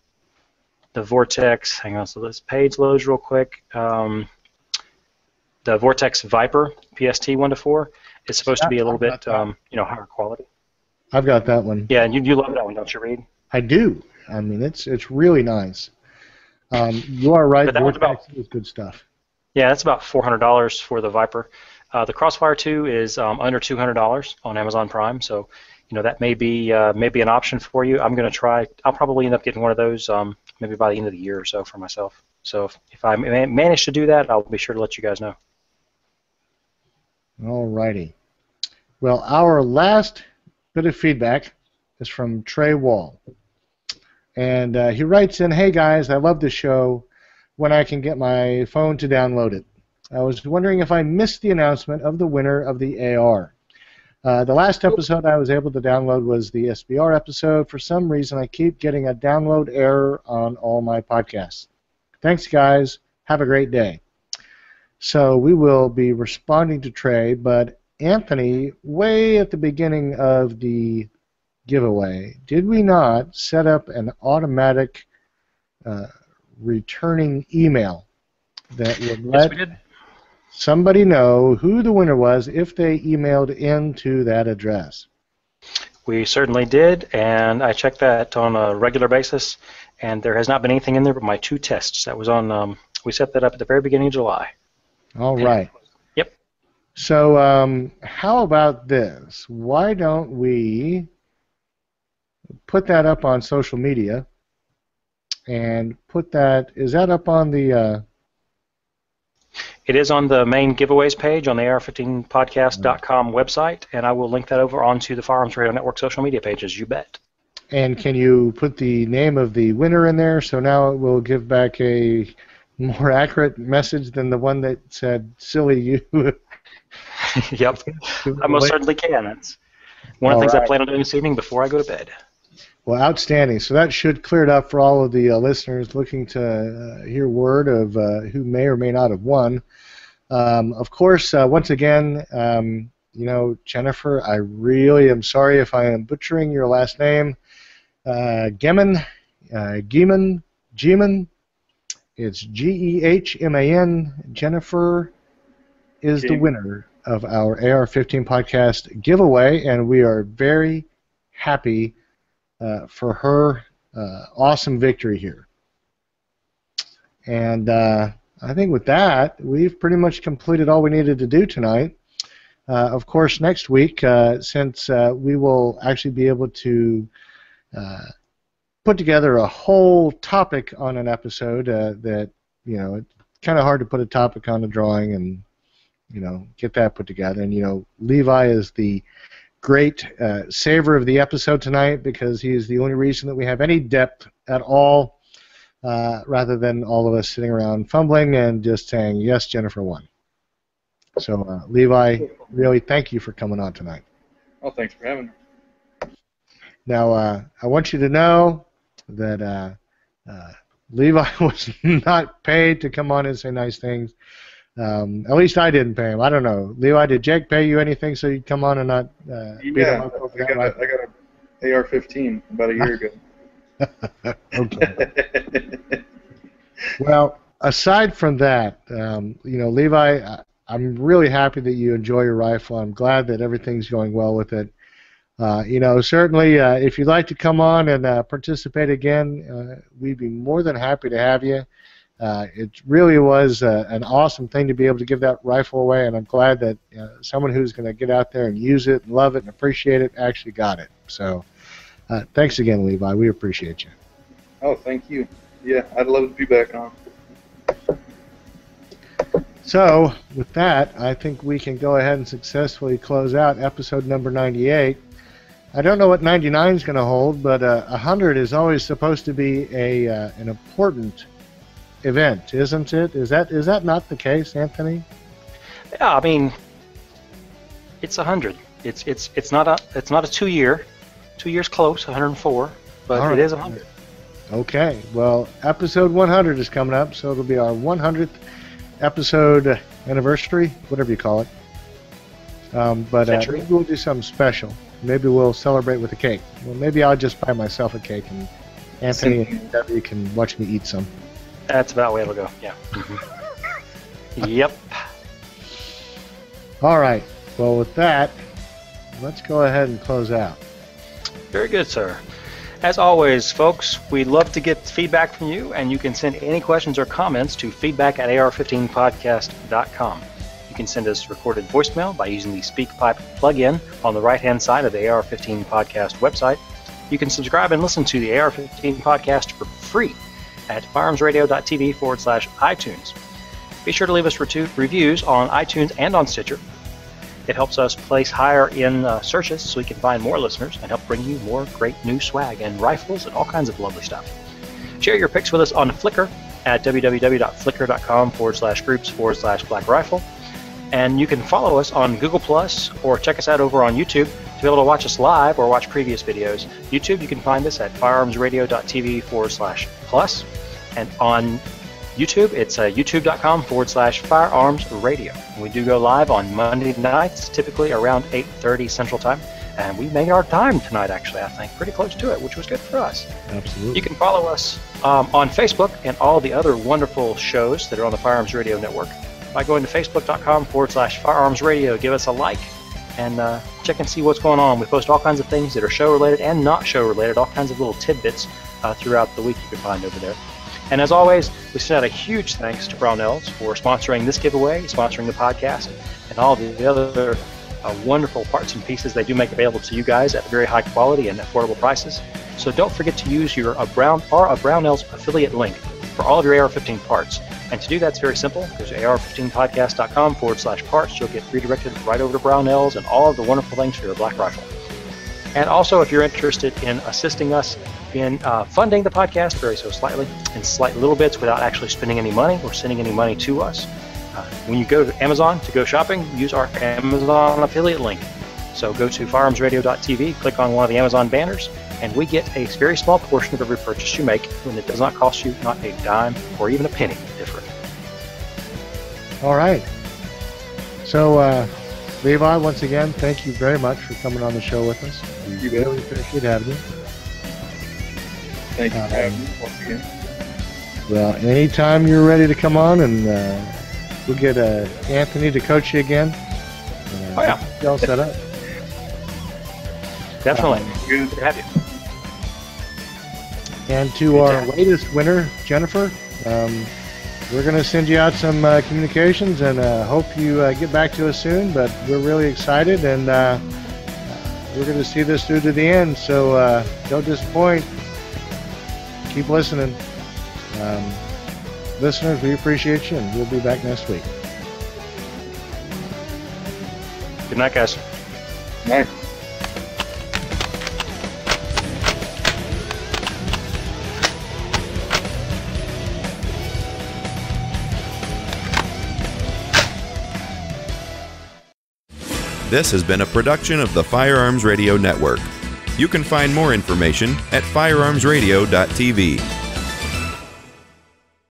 Vortex. Hang on, so this page loads real quick. The Vortex Viper PST 1:4 is supposed to be a little bit higher quality. I've got that one. Yeah, and you love that one, don't you, Reed? I do. I mean, it's really nice. You are right. Vortex is good stuff. Yeah, that's about $400 for the Viper. The Crossfire 2 is under $200 on Amazon Prime, so that may be an option for you. I'm going to try. I'll probably end up getting one of those maybe by the end of the year or so for myself. So if I manage to do that, I'll be sure to let you guys know. All righty. Well, our last bit of feedback is from Trey Wall. And he writes in, "Hey guys, I love the show. When I can get my phone to download it. I was wondering if I missed the announcement of the winner of the AR. The last episode I was able to download was the SBR episode. For some reason, I keep getting a download error on all my podcasts. Thanks, guys. Have a great day. So we will be responding to Trey, but Anthony, way at the beginning of the giveaway, did we not set up an automatic returning email that would let somebody know who the winner was if they emailed into that address? We certainly did, and I check that on a regular basis, and there has not been anything in there but my 2 tests. That was on, we set that up at the very beginning of July. All right. Yep. So how about this? Why don't we put that up on social media and put that, is that up on the... It is on the main giveaways page on the AR-15podcast.com website, and I will link that over onto the Firearms Radio Network social media pages, you bet. And can you put the name of the winner in there so now it will give back a more accurate message than the one that said, silly you? Yep, I most certainly can. That's one of the things I plan on doing this evening before I go to bed. Well, outstanding. So that should clear it up for all of the listeners looking to hear word of who may or may not have won. Of course, once again, you know, Jennifer, I really am sorry if I am butchering your last name. Geman, it's G-E-H-M-A-N. Jennifer is the winner of our AR-15 podcast giveaway, and we are very happy for her awesome victory here. And I think with that, we've pretty much completed all we needed to do tonight. Of course, next week, since we will actually be able to put together a whole topic on an episode that, you know, it's kind of hard to put a topic on a drawing and, you know, get that put together. And, you know, Levi is the great saver of the episode tonight because he is the only reason that we have any depth at all, rather than all of us sitting around fumbling and just saying, yes, Jennifer won. So, Levi, really thank you for coming on tonight. Oh, thanks for having me. Now, I want you to know that Levi was not paid to come on and say nice things. At least I didn't pay him. I don't know. Levi, did Jake pay you anything so you'd come on and not beat him up? I got an AR-15 about a year ago. Okay. Well, aside from that, you know, Levi, I'm really happy that you enjoy your rifle. I'm glad that everything's going well with it. You know, certainly, if you'd like to come on and participate again, we'd be more than happy to have you. It really was an awesome thing to be able to give that rifle away, and I'm glad that someone who's going to get out there and use it and love it and appreciate it actually got it. So thanks again, Levi. We appreciate you. Oh, thank you. Yeah, I'd love to be back on. So with that, I think we can go ahead and successfully close out episode number 98. I don't know what 99 is going to hold, but 100 is always supposed to be an important event, isn't it? Is that not the case, Anthony? Yeah, I mean, it's 100. It's not a 2-year. 2 years close, 104, but right. It is 100. Okay. Well, episode 100 is coming up, so it'll be our 100th episode anniversary, whatever you call it. But maybe we'll do something special. Maybe we'll celebrate with a cake. Well, maybe I'll just buy myself a cake, and Anthony and Debbie can watch me eat some. That's about the way it'll go, yeah. Yep. All right. Well, with that, let's go ahead and close out. Very good, sir. As always, folks, we'd love to get feedback from you, and you can send any questions or comments to feedback@AR-15podcast.com. You can send us recorded voicemail by using the SpeakPipe plugin on the right-hand side of the AR-15 podcast website. You can subscribe and listen to the AR-15 podcast for free at firearmsradio.tv/iTunes. Be sure to leave us reviews on iTunes and on Stitcher. It helps us place higher in searches so we can find more listeners and help bring you more great new swag and rifles and all kinds of lovely stuff. Share your pics with us on Flickr at www.flickr.com/groups/Black Rifle. And you can follow us on Google Plus or check us out over on YouTube to be able to watch us live or watch previous videos. YouTube, you can find us at firearmsradio.tv/plus. And on YouTube, it's youtube.com/firearmsradio. We do go live on Monday nights, typically around 8:30 Central Time. And we made our time tonight, actually, I think. Pretty close to it, which was good for us. Absolutely. You can follow us on Facebook and all the other wonderful shows that are on the Firearms Radio Network by going to facebook.com/firearmsradio. Give us a like and check and see what's going on. We post all kinds of things that are show-related and not show-related, all kinds of little tidbits throughout the week you can find over there. And as always, we send out a huge thanks to Brownells for sponsoring this giveaway, sponsoring the podcast, and all the other wonderful parts and pieces they do make available to you guys at very high quality and affordable prices. So don't forget to use a Brownells affiliate link for all of your AR-15 parts. And to do that, it's very simple. Go to ar15podcast.com/parts. You'll get redirected right over to Brownells and all of the wonderful things for your black rifle. And also, if you're interested in assisting us in funding the podcast very so slightly, in slight little bits without actually spending any money or sending any money to us, when you go to Amazon to go shopping, use our Amazon affiliate link. So go to firearmsradio.tv, click on one of the Amazon banners, and we get a very small portion of every purchase you make, and it does not cost you not a dime or even a penny different. All right. So, Levi, once again, thank you very much for coming on the show with us. You bet. Really appreciate having you. Thank you for having me once again. Well, anytime you're ready to come on, and we'll get Anthony to coach you again. Oh, yeah. Get all set up. Definitely. Good. Good to have you. And to our latest winner, Jennifer, we're going to send you out some communications, and hope you get back to us soon. But we're really excited, and we're going to see this through to the end. So don't disappoint. Keep listening. Listeners, we appreciate you, and we'll be back next week. Good night, guys. Nice. This has been a production of the Firearms Radio Network. You can find more information at firearmsradio.tv.